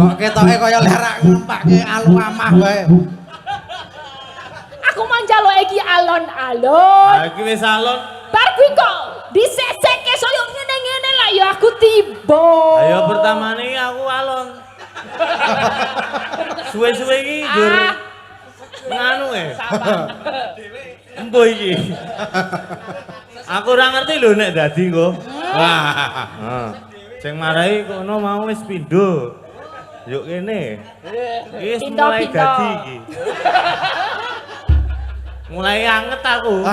Kok ketoke kaya lerak ngempake alu-amah wae. Aku mau njaluk iki alon-alon. Ha iki wis alon. Bar kuwi kok disesekke soyo ngene-ngene lah ya aku tiba. Ayo pertamane iki aku alon. Suwe-suwe iki njur nganu Embo iki. Aku ora ngerti lho nek dadi engko. Wah. Sing marahi kono mau wis pindho. Yuk kene. Wis mulai dadi iki. Mulai anget aku.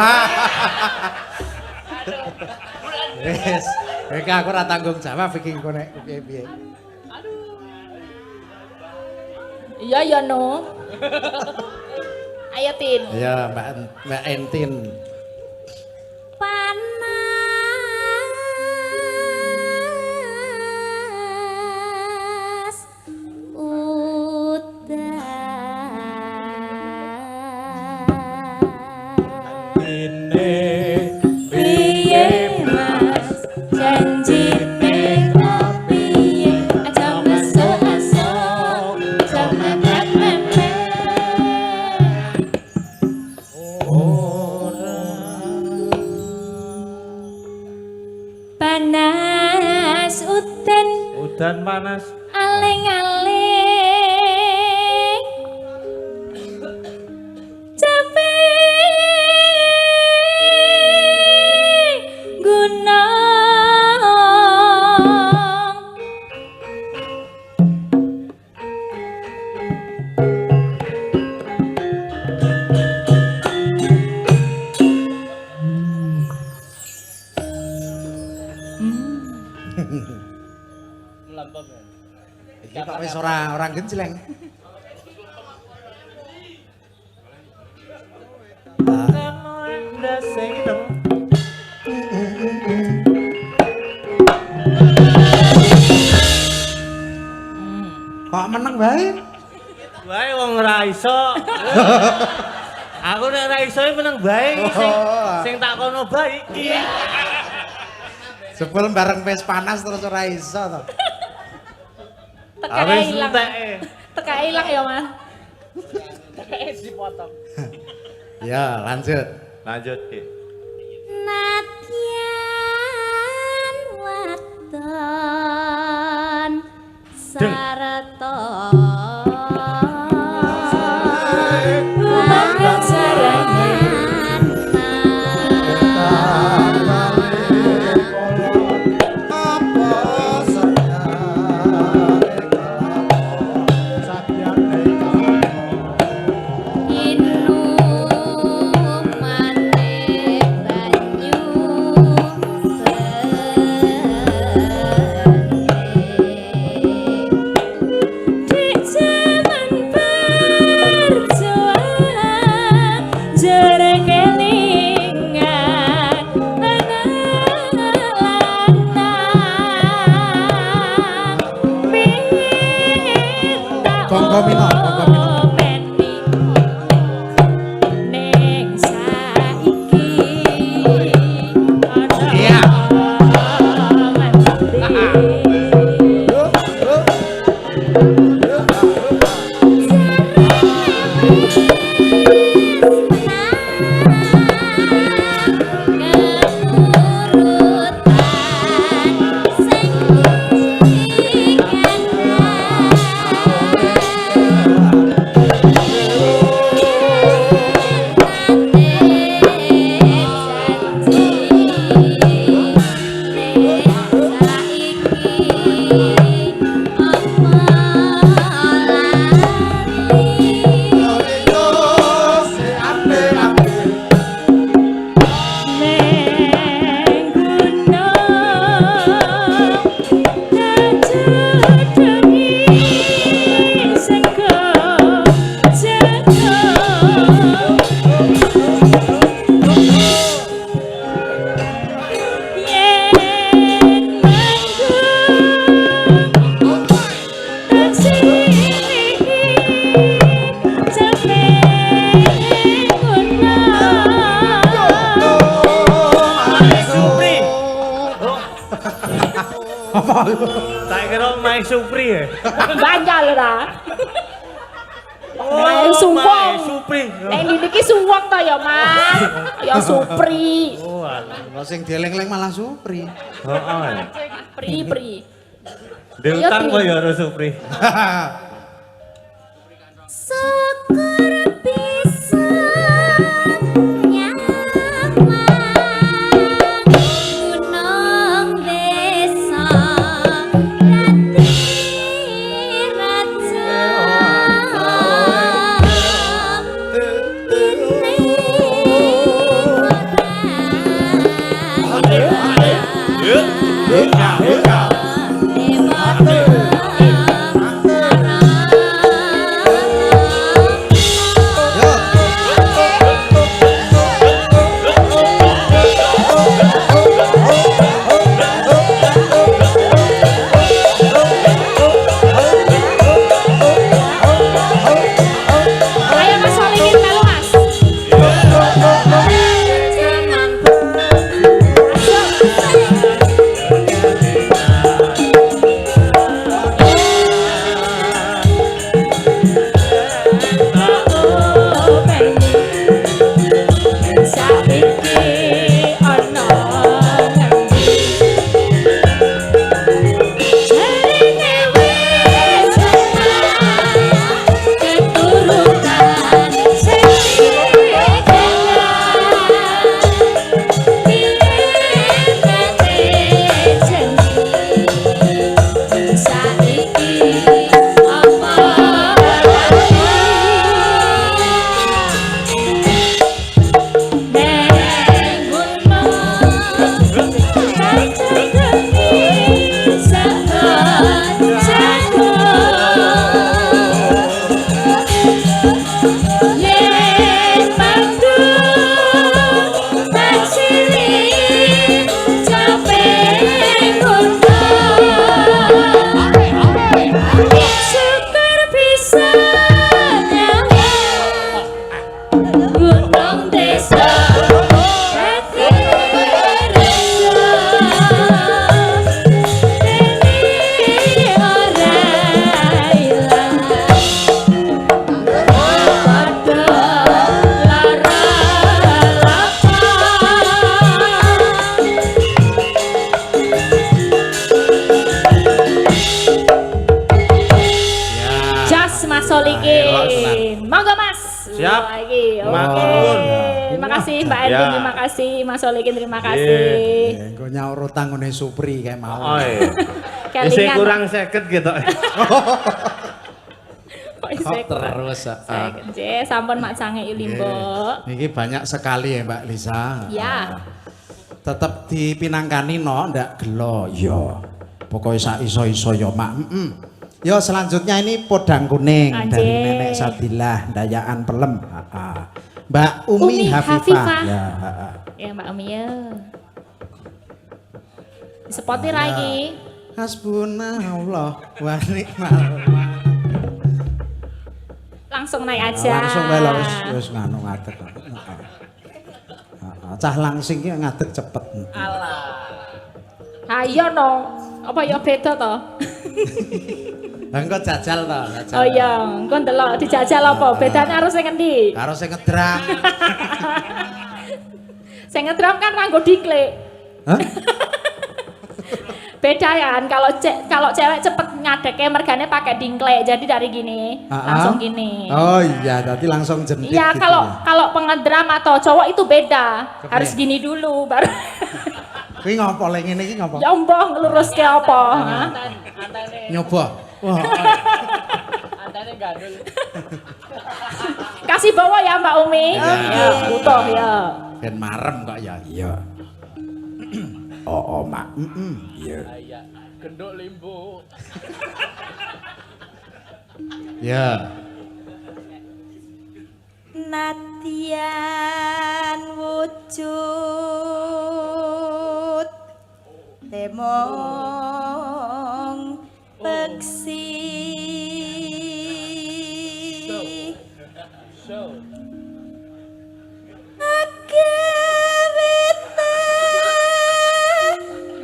Wis, iki aku ora tanggung jawab iki engko nek piye-piye. Iya ya no. Ayo Tin. Ya, Mbak Entin. Panas udan piye mas janjine piye aja mesuk-esuk aja mepet-mepet panas Udan panas. aling-aling capek gunung Iki kok wis ora gencleng. Kok meneng bae? Wae wong ora iso. Aku nek ora iso meneng bae sing tak kono bae iki. Sebelum bareng wis panas terus ora iso to. Teka ilang. Teka ilang ya mas. Dipotong. Ya, lanjut. Lanjut Ki. Nadyan waton sarata Mangga sarangan banyu Tak kira Mai Supri ya. Banyak ra. Oh, Mai Suwong. Mai Supri. Nek niki suwong to ya, Mas. Ya Supri. Oh, alah. Kalau sing dieling-eling malah Supri. Heeh. Pri. Dewe utang kok ya karo Supri. Syukur pisan nyaman gunung desa rati raja Ayo Mas Solikin melu Mas. Saiki ana jarene wis keturunan Syukur bisa gunung desa hati rasa ini ora ilang pada lara Jas Mas Solikin. Monggo Mas. Siap. Lagi. Oke. Matur. Terima kasih Mbak Erwin, Ya. terima kasih Mas Solikin, terima kasih. Engko nyaur utang ngene Supri kayak mau. Oh iya. Isi Kelingan. kurang 50 gitu. Kok isih kurang? Terus. Saya je, sampun mak sange Ilimbo. Ini banyak sekali ya Mbak Lisa. Ya. Tetap dipinangkani no, ndak gelo. Yo. Pokoknya sak iso-iso yo mak. Yo selanjutnya ini podang kuning Anjir. dari Nenek Sabilah Dayaan Pelem. Mbak Umi, Umi Hafifah. Hafifah. Ya, Ya Mbak Umi ya. Sepoti lagi. Hasbunallah wa ni'mal Langsung naik aja. langsung wae lho wis nganu ngadeg. Cah langsing ki ngadeg cepet. Ayo no. Apa ya beda to? Lah engko jajal to, jajal. Oh iya, engko ndelok dijajal apa? Bedanya harus sing endi? Karo sing ngedram. Sing ngedram kan nganggo diklik. Hah? Beda ya kan kalau cewek cepet ngadeke mergane pakai dingklek. Jadi dari gini, langsung gini. Oh iya, tadi langsung jentik Iya, gitu kalau ya. kalau pengedram atau cowok itu beda. Kepriye? Harus gini dulu baru. Kuwi ngopo lek ngene iki ngopo? Ya mbah ngeluruske apa? Hah? Antane Nyoba. Wah, antane gandul. Kasih bawa ya Mbak Umi. Iya. Butuh ya. ben marem kok ya. Iya. Oh, Mak. Iya. Iya, genduk limbo. Ya. Nadyan wujud temong peksi Show. agawita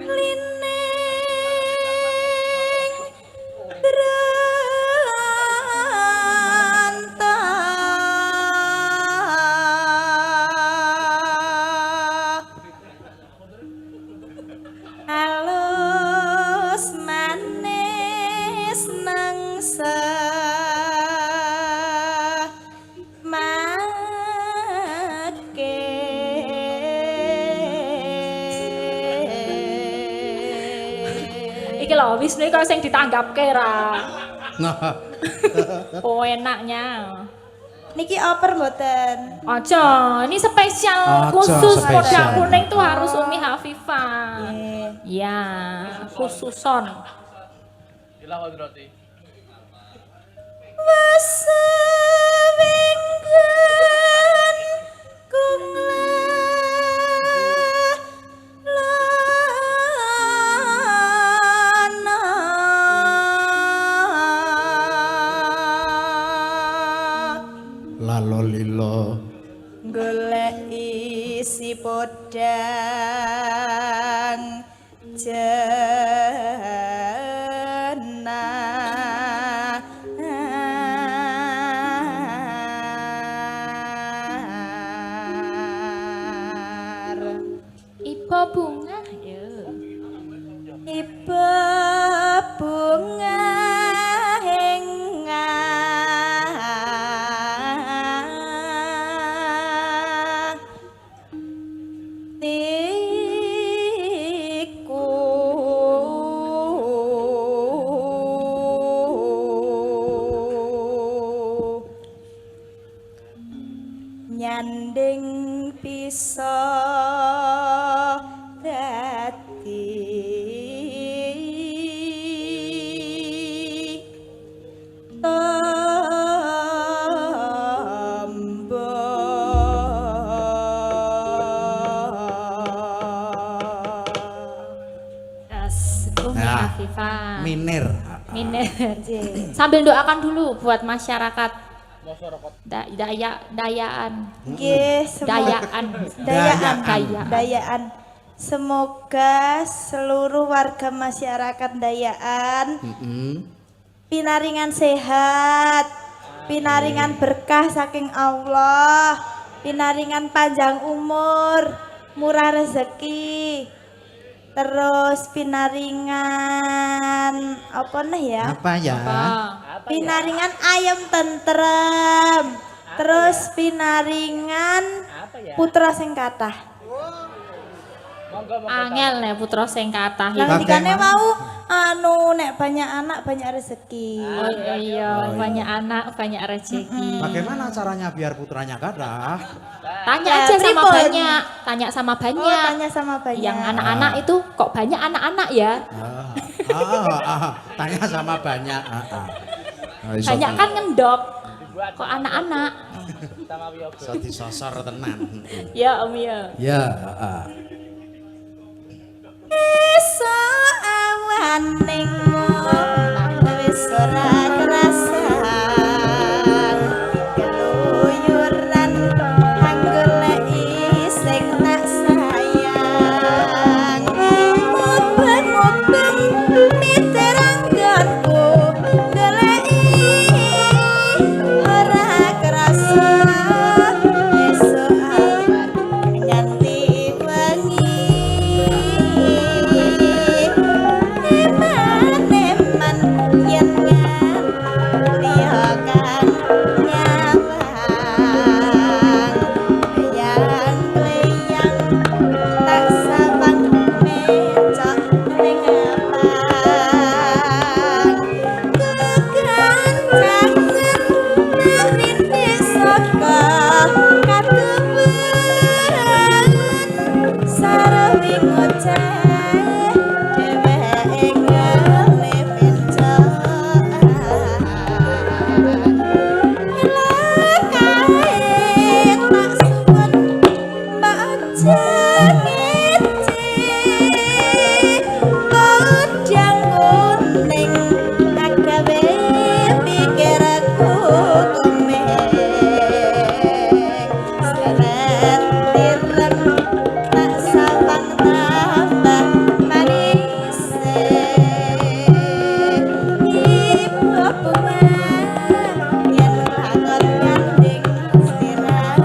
line iki lho, Wisnu kok sing ditanggapke ra. Nah, Oh, enaknya. Niki oper mboten. Aja, ini spesial Aja, khusus spesial. Poda Kuning tuh harus Umi Hafifah. Nggih. Ya, khususon. Gila kodrati. Wasewengken lalolilo. golek isi podang jenah Ibu bunga ya. iba bunga hengah tiku nyanding bisa dadi Das, Umi Ya. Hafifah. Minir. Miner. Sambil doakan dulu buat masyarakat dayaan. Nggih, Dayaan. Dayaan. Dayaan. Dayaan. Semoga seluruh warga masyarakat Dayaan pinaringan sehat, pinaringan berkah saking Allah, pinaringan panjang umur, murah rezeki, terus pinaringan apa nih ya? Apa ya? Pinaringan ayam tentrem, terus pinaringan putra sing kathah. Angel nih putra sing kathah. Lah ngendikane Bagaimana? mau anu nek banyak anak banyak rezeki. Oh iya, banyak anak, banyak rezeki. Bagaimana caranya biar putranya kathah? Tanya Ya, aja sama pripun? banyak, tanya sama Oh, banyak. tanya sama banyak. Yang anak-anak itu kok banyak anak-anak ya? Tanya sama banyak. Banyak kan ngendok. Kok anak-anak? Sama Wiyogo. Bisa disosor tenan. Ya Om ya. Ya, Esok awaningmu wis ora kerasan keluyuran anggoleki sing tak sayang mubeng-mubeng miteranggonku goleki ora kerasan esok awan nganti wengi Eman-eman yen nglihakan nyawang Yang-leyang tak sawang mecok ning apang Kegancangan nek rintik saka katuwen Sarawi ngoceh dheweke ngelipin Lekae tak suwun mbak jengiti Kodang kuning agawe pikirku kumeh Seret tirem tak sawang tambah manis Ibu bunga yen lakon gandeng sirah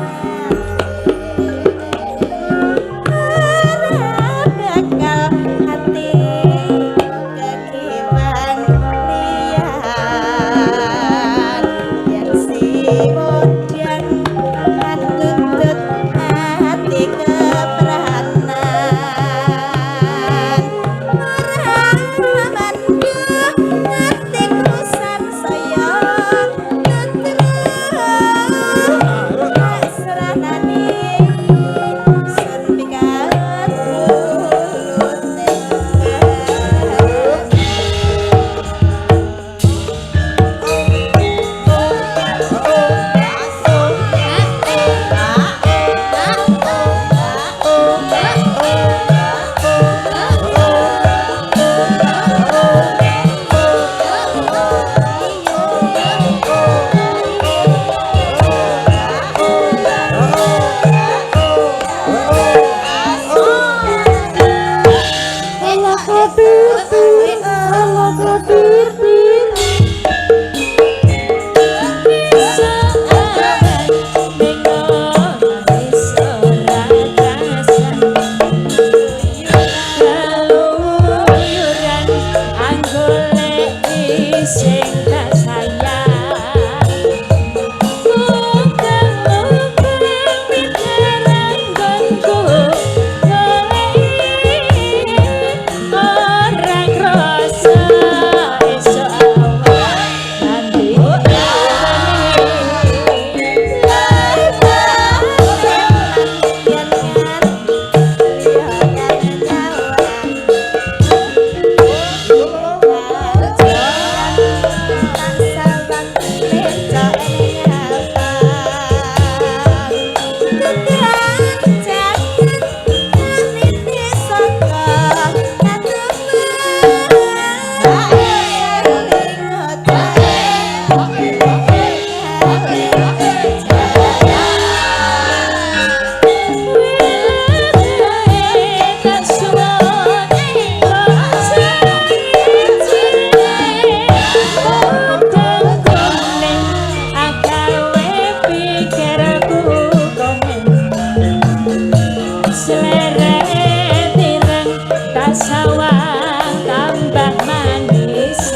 leret ireng tak sawang tambah manis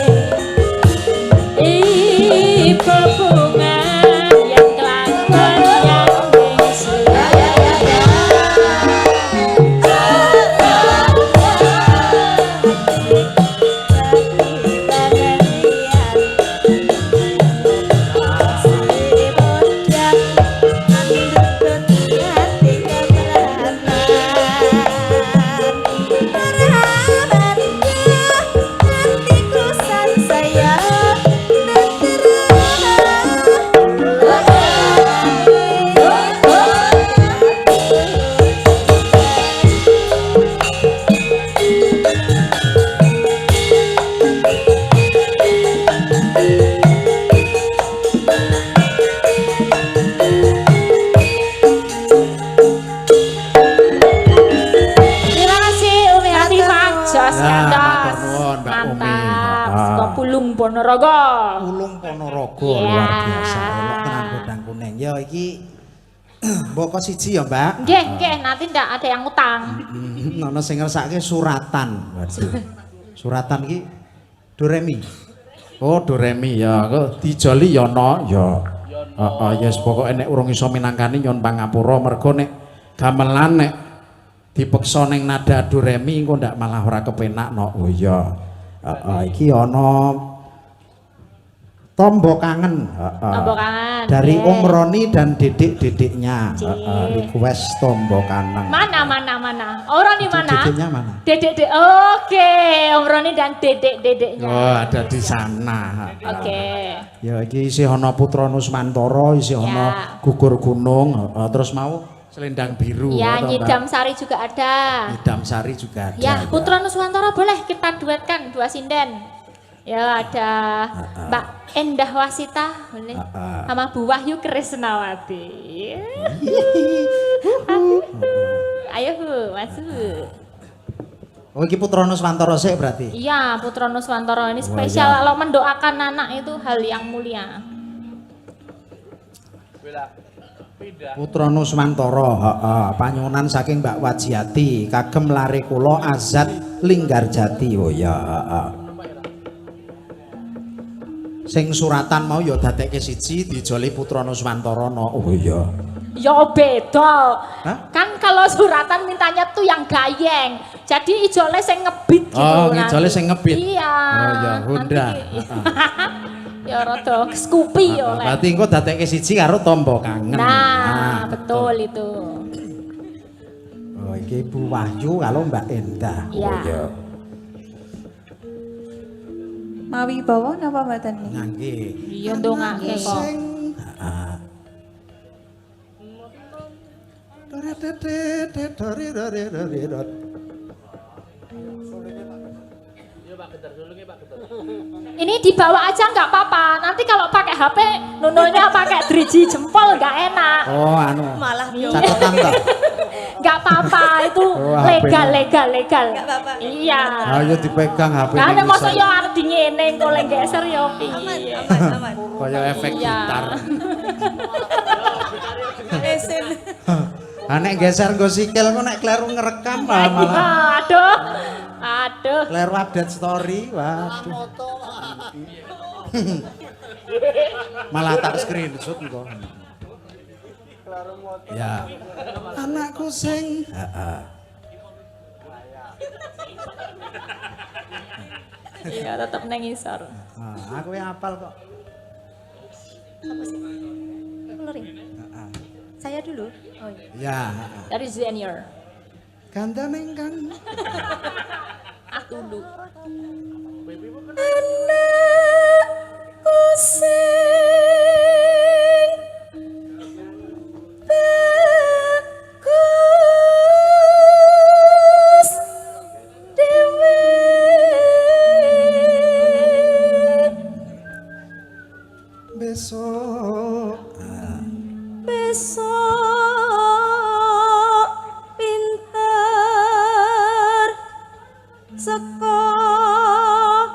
ibu bunga yang kelakon yang gengsi Ponorogo. Ulung Ponorogo Yeah. luar biasa. Elok tenan godang kuning. Ya iki mboko siji ya, Mbak. Nggih, nggih, nanti ndak ada yang utang. Ana sing ngersake suratan. Waduh. Suratan iki do re mi. Oh, do re mi ya. Kok dijoli ya ana ya. Heeh, yes pokoke nek urung iso minangkani nyon pangapura mergo nek gamelan nek dipeksa ning nada do re mi engko ndak malah ora kepenak no. Oh iya. Iki ana Tombo Kangen. Tombo Kangen. Dari Yeah. Om Roni dan dedek-dedeknya. Request Tombo Kangen. Mana? Oh, Roni mana? Dedeknya mana? Dedek. Oke, Om Roni dan dedek-dedeknya. Oh, ada di sana. Oke. Ya iki isih ana Putra Nuswantara, isih ana Gugur Gunung, terus mau Selendang Biru. Ya, atau Nyidam Sari juga ada. Nyidam Sari juga ada. Ya, Putra Nuswantara boleh kita duetkan dua sinden. Ya, ada Mbak Endah Wasita boleh. Sama Bu Wahyu Krisnawati. Ayo Bu, masuk. Oh, iki Putra Nuswantara sik berarti. Iya, Putra Nuswantara ini spesial kalau mendoakan anak itu hal yang mulia. Putra Nuswantara, panyuwunan saking Mbak Wajiati, kagem lare kula Azat Linggarjati. Oh ya, Sing suratan mau ya dadekke siji dijoli Putra Nuswantara no. Oh iya. Ya beda. Hah? Kan kalau suratan mintanya tuh yang gayeng. Jadi ijole sing ngebit gitu. Oh, nanti. ngijole sing ngebit. Iya. Oh ya, Honda. Ya rada Scoopy ya oleh. Berarti engko dadekke siji karo Tombo Kangen. Nah, betul itu. Oh, iki Bu Wahyu karo Mbak Endah. Iya. Oh iya. Mawi bawa napa mboten niki? Ngangge. Iya ndongake kok. Ini dibawa aja nggak apa-apa. Nanti kalau pakai HP, nununya pakai 3G jempol nggak enak. Oh, anu. Malah Catatan toh. Nggak apa-apa itu Oh, legal. Nggak apa-apa. Iya. Ayo dipegang HP Nah, ini. nek mosok yo arep di ngene engko lek geser yo aman, piye. aman. Kaya efek Iya. gitar. Esen. Ha nek geser nggo sikil kok nek kleru ngerekam malah Aduh. Aduh. kleru update story. Waduh. Malah tak screenshot engko. Ya. Anakku sing. Heeh. Iya, tetep nang isor. Aku ya hafal kok. Coloring. Saya dulu. Oh Ya, iya. Dari senior. Gandane ingkang Aku dulu. Anakku sing bagus dewe besok. besok pinter sekolah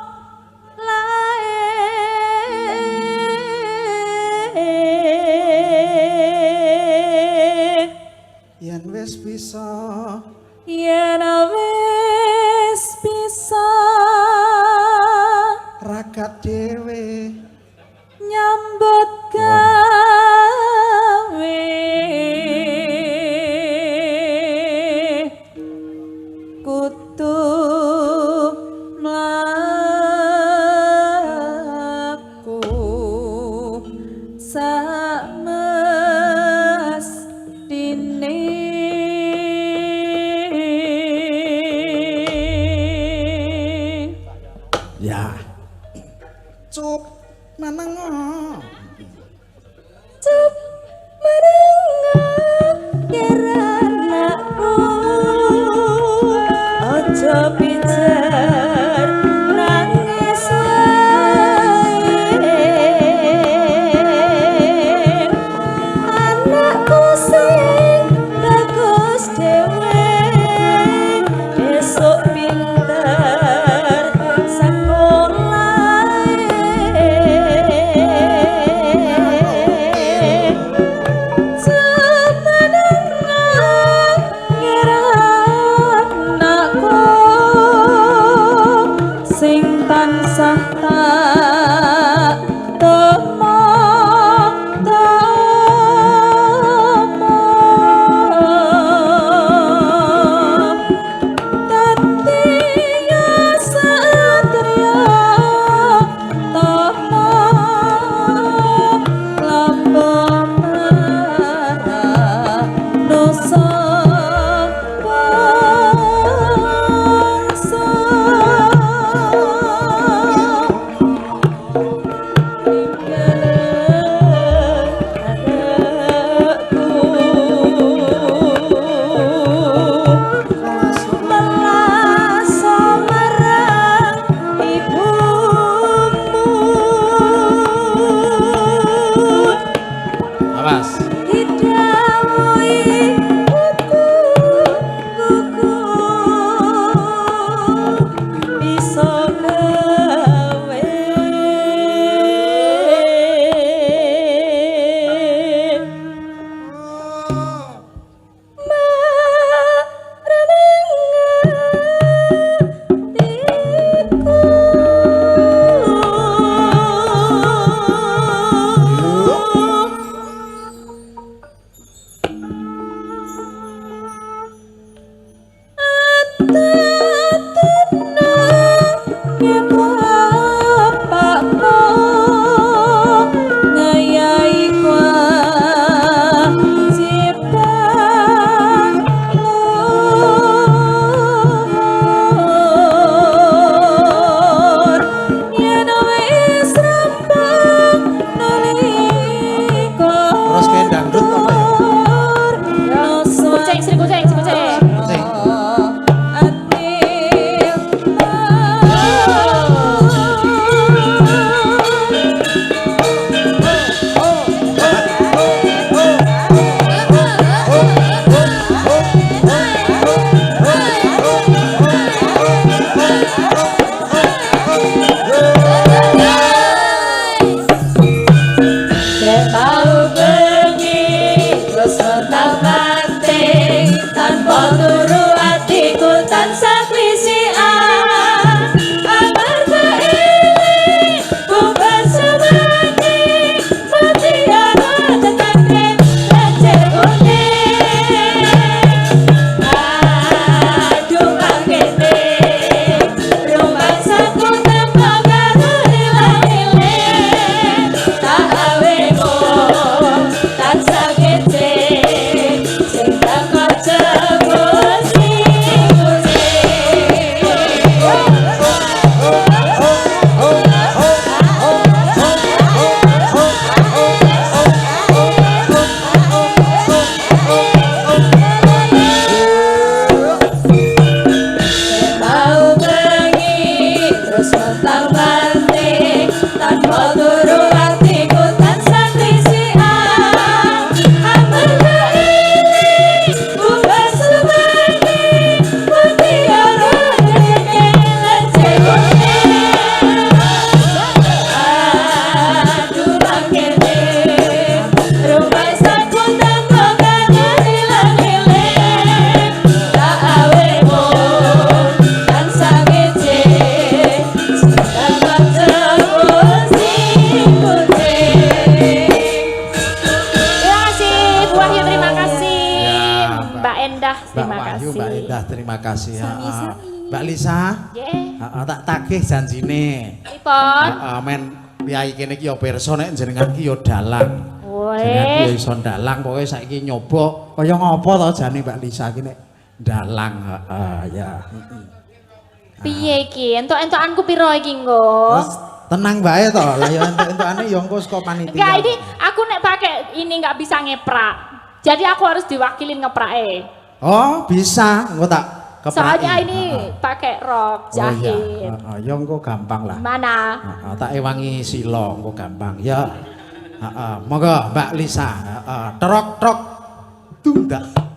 yen wis bisa ragat dhewe nyambut gawe kudu mlaku samestine. ya cuk manengo Cup menengah keranakku ojo pijar nangis wae anakku sing bagus dhewe esuk pinter sing tansah tak awas terus kayak dangdut apa ya Kucing, sini kucing, sini kucing. sing ati terima kasih. Sami-sami. Mbak Lisa, Nggih. tak tagih janjine. Pripun? Men piyai kene iki ya pirsa nek jenengan ki ya dalang. Jenengan ki ya iso dalang, pokoke saiki nyoba kaya ngopo to jane Mbak Lisa ki nek dalang. Ya. Piye iki? Entuk-entukanku piro iki nggo? Terus tenang bae to. Lah ya entuk-entukane ya engko saka panitia. Enggak, ini aku nek pakai ini nggak bisa ngeprak. Jadi aku harus diwakilin ngeprake. Oh, bisa. Engko tak kepraki. Soalnya ini pakai rok jahit. Oh iya. Ya engko gampang lah. Mana? Tak ewangi sila engko gampang. Ya. Monggo Mbak Lisa. Trok-trok. Tundak.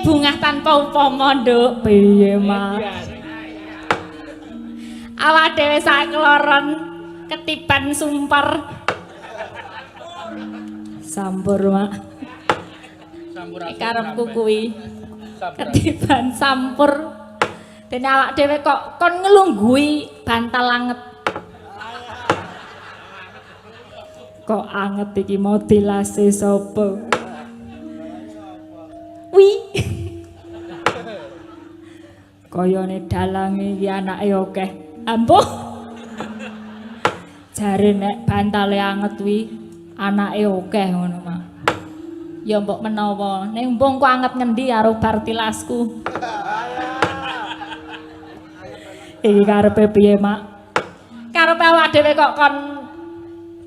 Bungah tanpa upama nduk piye Mas awak dhewe sak kloron ketiban sumpar sampur Mak karepku kuwi ketiban sampur dene awak dhewe kok kon ngelunggui bantal anget kok anget iki mau dilase sapa wi kayane dalange iki anake akeh ampuh jare nek bantale anget wi anake akeh ngono Mak ya mbok menawa ning mbong kok anget ngendi karo bar tilasku iki karepe piye Mak karepe awak dhewe kok kon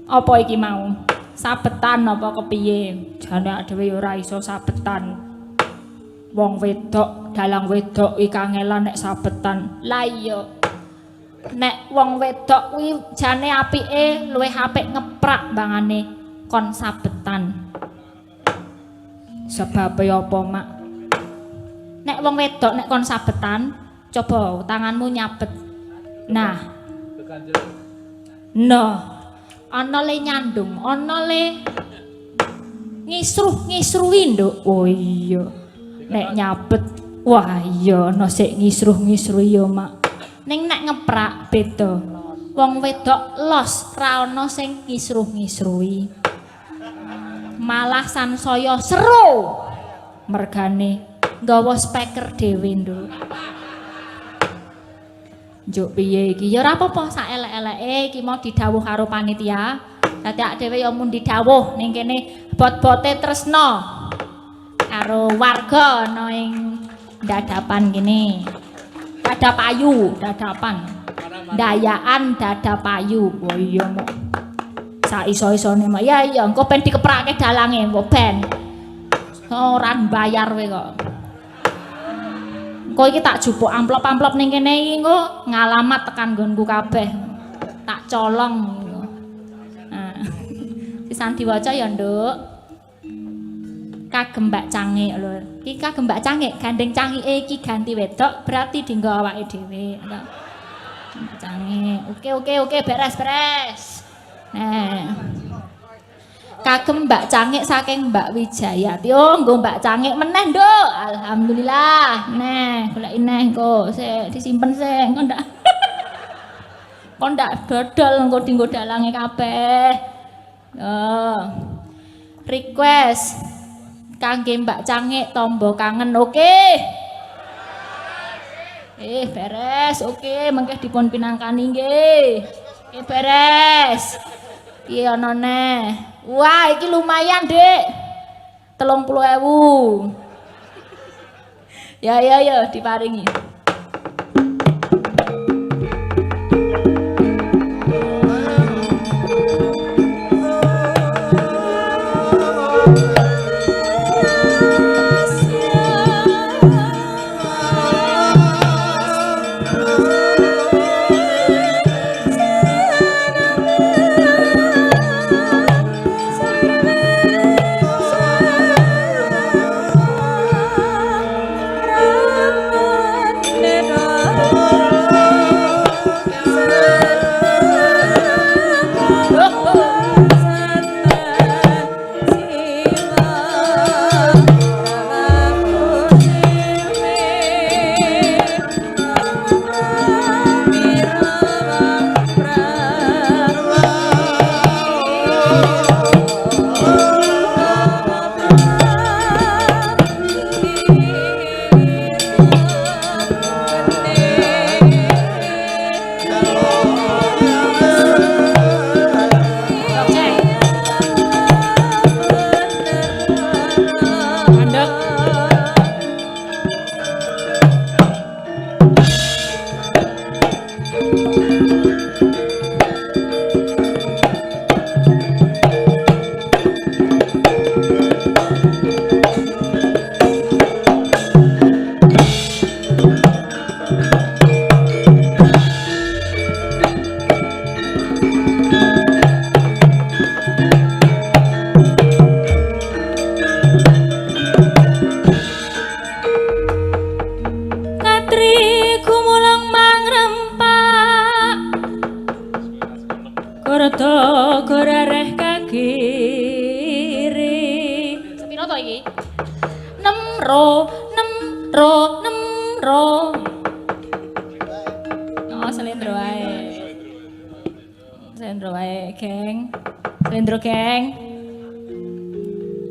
apa iki mau sabetan apa kepiye jane awak dhewe ya ora iso sabetan wong wedok dalang wedok iki kangelan nek sabetan lah iya nek wong wedok kuwi jane apike luwih apik ngeprak bangane kon sabetan sebab apa Mak nek wong wedok nek kon sabetan coba tanganmu nyabet nah ana le nyandung ana le ngisruh-ngisruhi nduk oh iya nek nyabet wah iya ana sik ngisruh-ngisruhi ya Mak ning nek ngeprak beda wong wedok los ra ana sing ngisruh-ngisruhi malah sansaya seru mergane nggawa speaker dhewe nduk njuk piye iki ya ora apa-apa sak elek-eleke iki mau didhawuh karo panitia dadi awake dhewe ya mun didhawuh ning kene bot-bote tresna karo warga ana ing dadapan kene dadapayu dadapan ndayaan dadapayu oh iya Mak sak iso-isone Mak ya iya engko ben dikeprake dalange engko ben ora mbayar kowe kok engko iki tak jupuk amplop-amplop ning kene iki engko ngalamat tekan nggonku kabeh tak colong nah pisan diwaca ya, Nduk. Kagem Mbak Cangik lho. Iki kagem Mbak Cangik, gandeng cangike iki ganti wedok berarti dienggo awake dhewe. Mbak Cangik. Oke, beres. Nah. Kagem Mbak Cangik saking Mbak Wijayati. Oh, nggo Mbak Cangik meneh, Nduk. Alhamdulillah. Nah, goleki neh engko. Sik disimpen sik, engko ndak. Kok ndak dodol engko dienggo dalange kabeh. Request kangge Mbak Cangik tombo kangen. Oke. Beres. Oke, mengke dipun pinangkani nggih. Oke, beres. Piye ana neh? Wah, iki lumayan, Dik. 30.000. Ya, diparingi.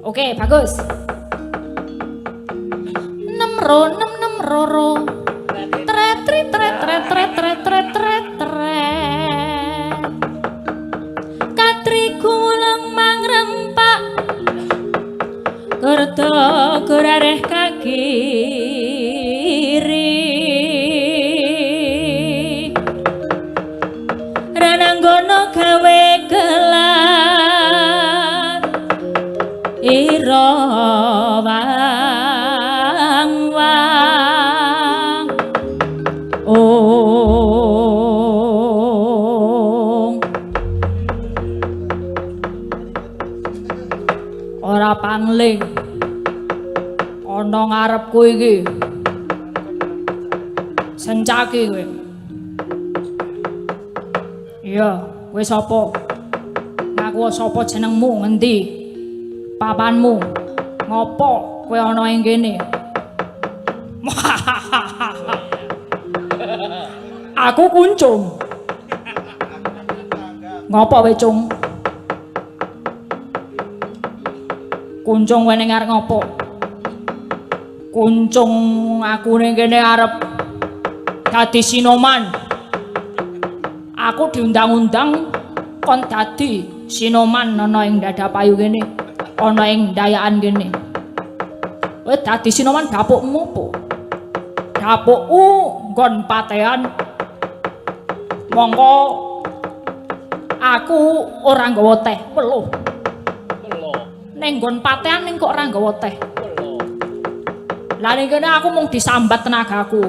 Oke, bagus. 6 ro. Tret. Katriku mulang mangrempak. Gerto gorareh kakiri. Rananggono gawe gelar. Iro wang ora pangling ana ngarepku iki sencaki kowe. Iya, kowe sapa? Ngaku sapa jenengmu, ngendi papanmu, ngopo kowe ana ing kene? Aku Kuncung. Ngopo kowe, Cung? Kuncung kowe ning arep ngopo? Kuncung aku ning kene arep dadi Sinoman. Aku diundang-undang kon dadi Sinoman ana ing Dadapayu kene, ana ing Dayakan kene. Kowe dadi Sinoman dapukmu opo? Dapukku nggon patean. Mongko aku ora nggawa teh, weluh. Ning nggon patean ning kok ora nggawa teh. Lah ning kene aku mung disambat tenagaku.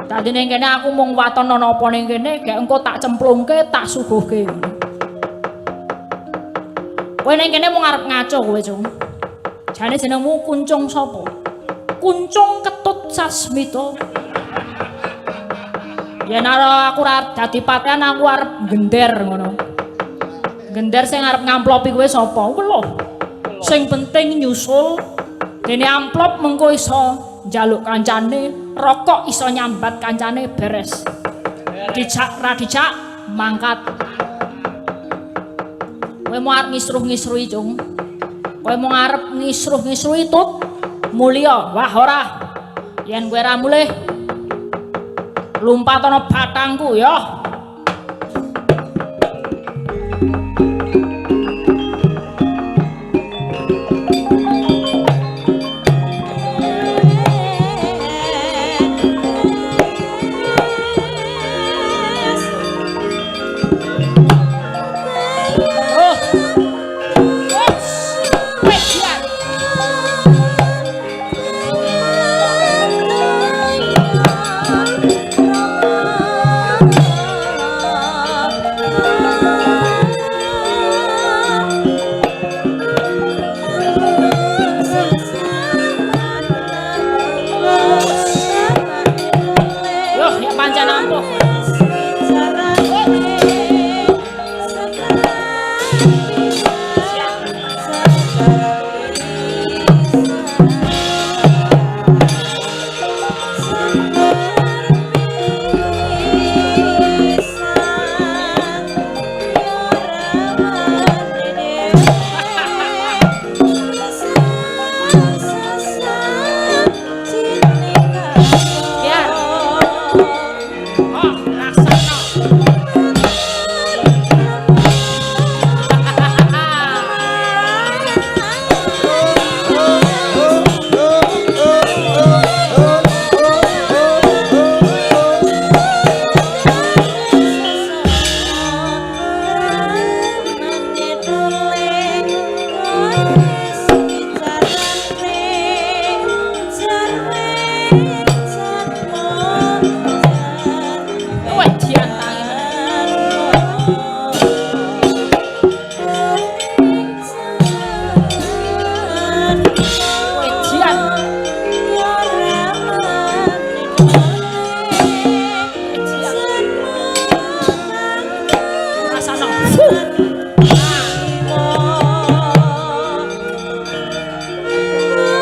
Dadi ning kene aku mung waton ana apa ning kene, gek engko tak cemplungke, tak suguhke. Kowe ning kene mung arep ngaco kowe, Cung. Jane jenengmu Kuncung sapa? Kuncung Ketut Sasmita. Yen aku arep dadi paten aku arep gender ngono. Gender sing arep ngamplopi kowe sapa? Lho. Sing penting nyusul dene amplop mengko iso njaluk kancane, rokok iso nyambat kancane beres. Dijak ra dijak mangkat. Kowe mau arep ngisruh-ngisruhi, Cung. Kowe mau arep ngisruh-ngisruhi tut mulya. Wah ora. Yen kowe ra mulih lumpat ana batangku ya.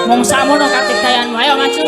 Mong samono katigdayanmu, ayo maju.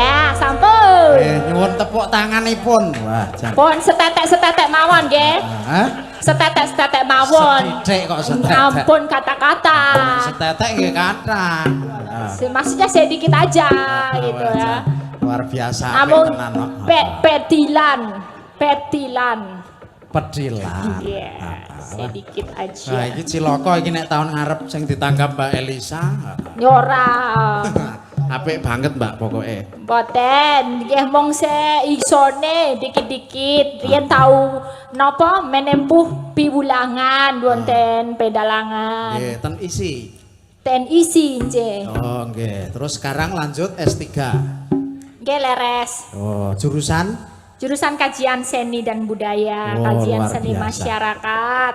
Ya, sampun. Nyuwun tepuk tanganipun. Wah, jan. Pun setetek-setetek mawon nggih. Hah? Setetek-setetek mawon. Sithik kok setetek. Ampun kata-kata. Setetek nggih kathah. Maksudnya sedikit aja gitu ya. Luar biasa Namun tenan kok. petilan. Pedilan. Iya, sedikit Nah, aja. iki cilaka iki nek tahun ngarep sing ditanggap Mbak Elisa. Nyora. Apik banget Mbak pokoke. Boten, nggih mong se isone dikit-dikit riyen tau napa menempuh piwulangan wonten pedalangan. Nggih, ten isi. Ten isi nggih. Oh, nggih. Terus sekarang lanjut S3. Nggih leres. Oh, jurusan Jurusan kajian seni dan budaya, Oh, kajian luar seni biasa. masyarakat.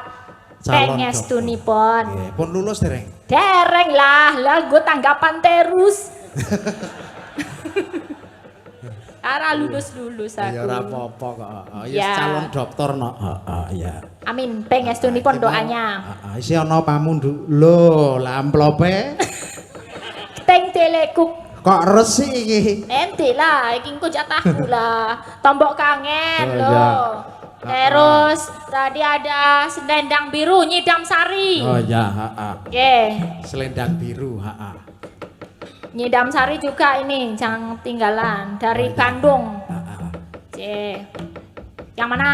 Calon Pengestunipun. Nggih, pun lulus dereng. Dereng lah gue tanggapan terus. Ara lulus aku. Ya ora apa-apa kok. Oh, Ya. calon dokter no. Heeh, iya. Amin, pengestunipun doanya. Heeh, isi ana pamundu. Lho, lah amplope Teng teleku kok resik iki. ente lah, iki engko jatahku lah. Tombok kangen Oh, loh. iya. Terus tadi ada selendang biru Nyidam Sari. Oh ya, heeh. Oke, Selendang biru, heeh. Nyidam Sari juga ini jangan ketinggalan dari Bandung. Heeh. Oke. Yang mana?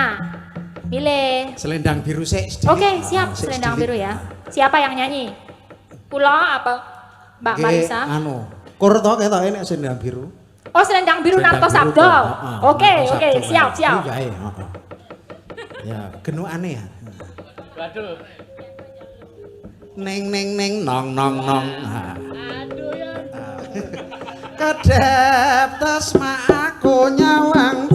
Milih. Selendang biru sik. Oke, siap selendang biru ya. Siapa yang nyanyi? Kula apa? Mbak Marisa? Anu, kur to ketok enek selendang biru. Oh, selendang biru Selendang Narto biru Sabdo. to, heeh, Oke, Narto oke, Sabdo, siap, Mbak. siap. Iya, heeh. Ya, genukane ya. Waduh. Neng neng neng nong nong nong. Aduh ya. Kedep tasma aku nyawang.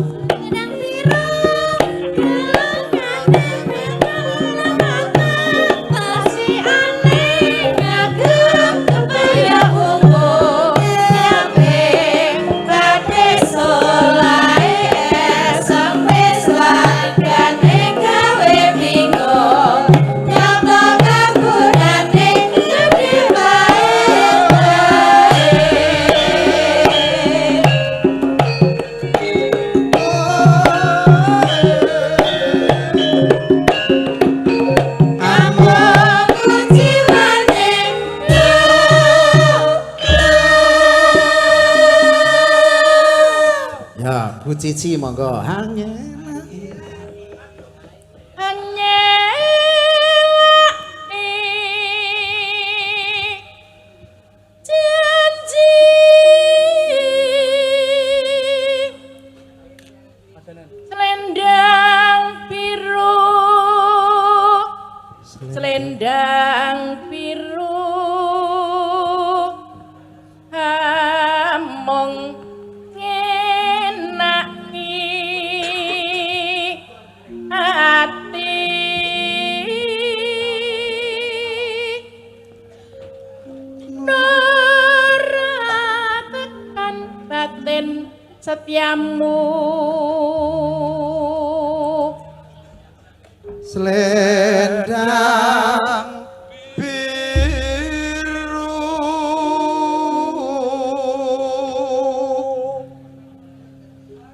Ya, Bu Cici monggo. Hanya Selendang biru, selendang biru, among ngenaki hati. Norakan batin setiamu. selendang biru.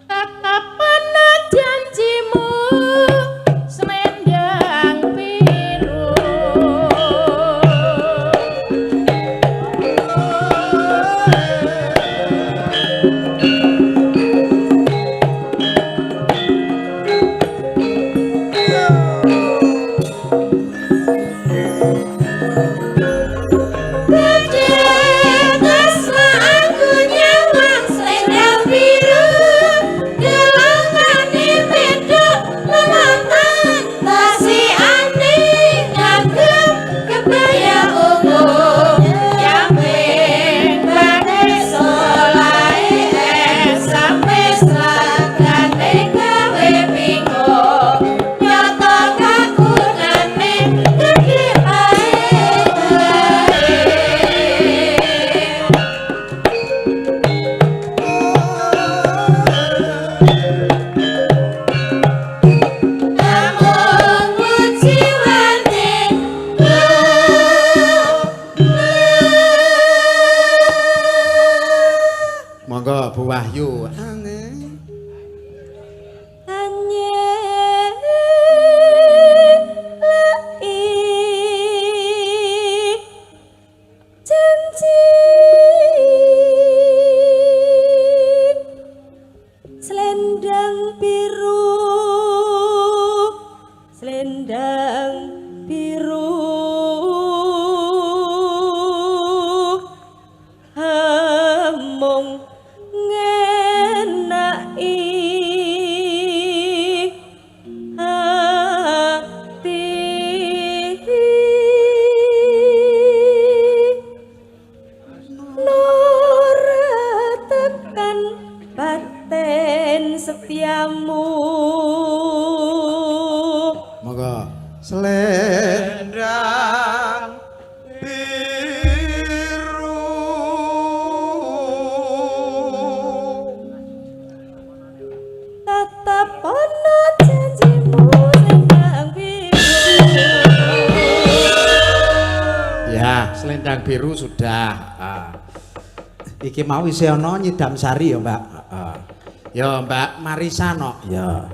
Kapan janjimu selendang biru. lagu Selendang biru, selendang biru, hamung ngenai hati. Nora tekan batin setiamu. monggo selendang biru Tetap ono janjimu selendang biru. ya selendang biru sudah iki mau isih ana nyidam sari ya Mbak ya Mbak Marisa no ya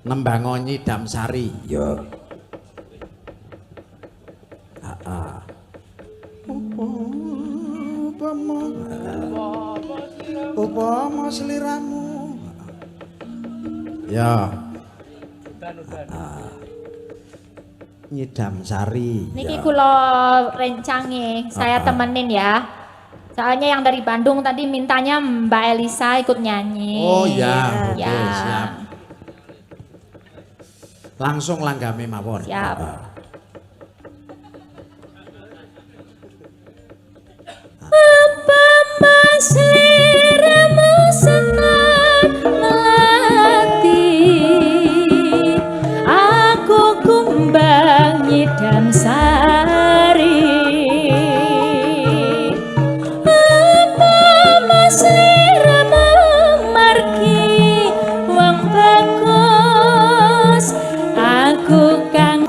nembang nyidam sari ya upama seliramu ya nyidam sari Niki ya. kula rencangi, saya temenin ya. Soalnya yang dari Bandung tadi mintanya Mbak Elisa ikut nyanyi. Oh ya, oke, Ya. siap. Langsung langgami mawon. Siap. Apa masiramu senang melati, aku kumbang nyidam sari. Apa masiramu margi wong bagus, aku kang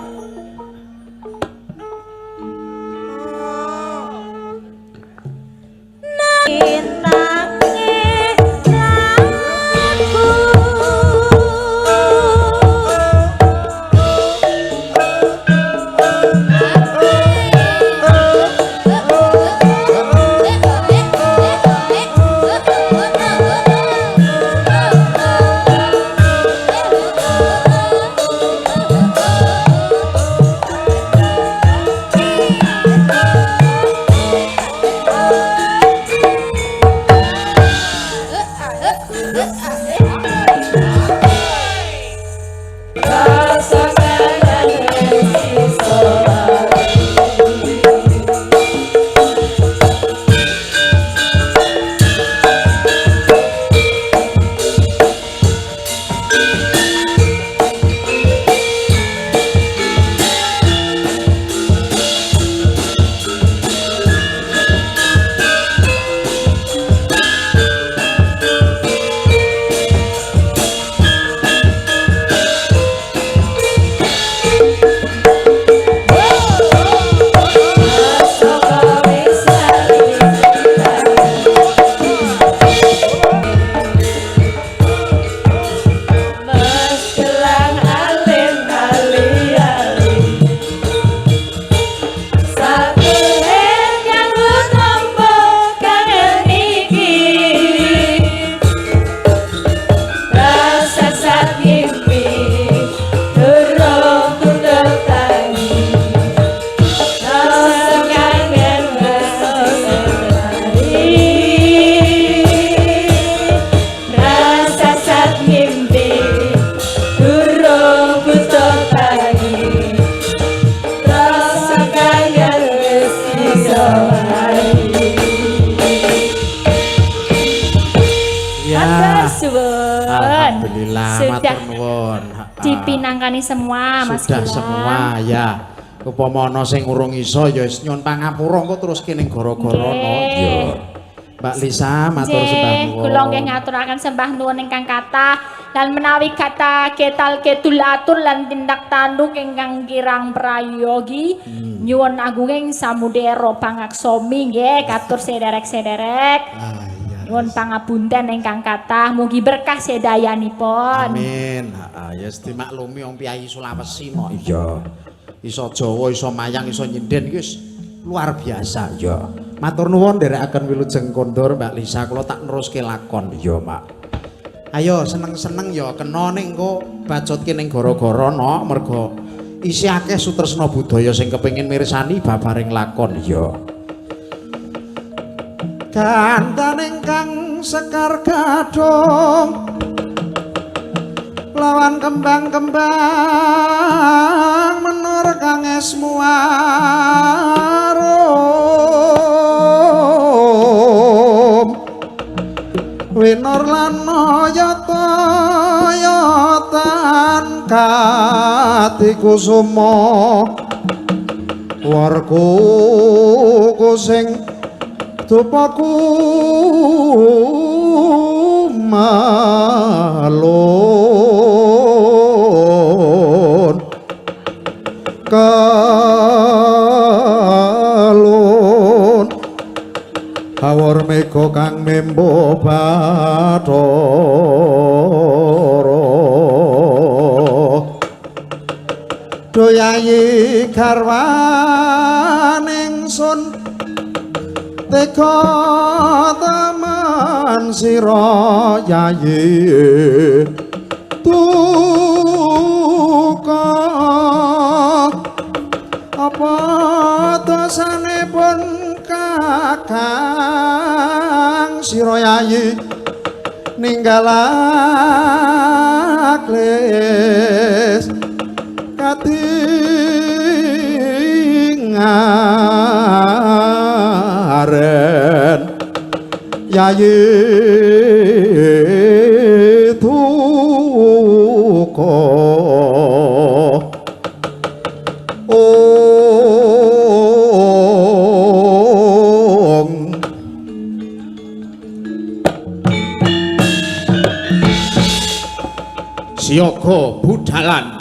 Intange laku. Alhamdulillah, Sudah matur nuwun. dipinangkani semua Mas Sudah Gilang. semua ya. Upama ana sing urung iso ya wis nyuwun pangapura engko terus kene gara-gara no. Nggih. Ya. Mbak Lisa matur sembah Nggih, nuwun. kula nggih ngaturaken sembah nuwun ingkang kathah lan menawi kata ketal ketul atur lan tindak tanduk ingkang kirang prayogi nyuwun agunging samudera pangaksomi nggih katur sederek-sederek. Ah iya. Nuwun pangapunten ingkang kathah, mugi berkah sedayanipun. Amin. Ya wis dimaklumi wong Piyayi Sulawesi mok. Iya. Iso Jawa, iso Mayang, iso nyinden iki wis luar biasa. Iya. Matur nuwun nderekaken Wilujeng Kondur Mbak Lisa, kula tak neruske lakon. Iya, Mak. Ayo seneng-seneng ya kena ning engko bacotke ning gara-gara no mergo isih akeh sutresna budaya sing kepengin mirsani babaring lakon. Iya. Kandan ingkang sekar gadung lawan kembang-kembang menur kang esmuarum winur lan yata-yatan katikusuma warku sing tupaku malun kalun awor mega kang membo bathara doyayi garwaning sun teka taman sira yayi tuka apa dosanipun kakang sira yayi ninggalaklis katingaren yayi tuko siyaga budalan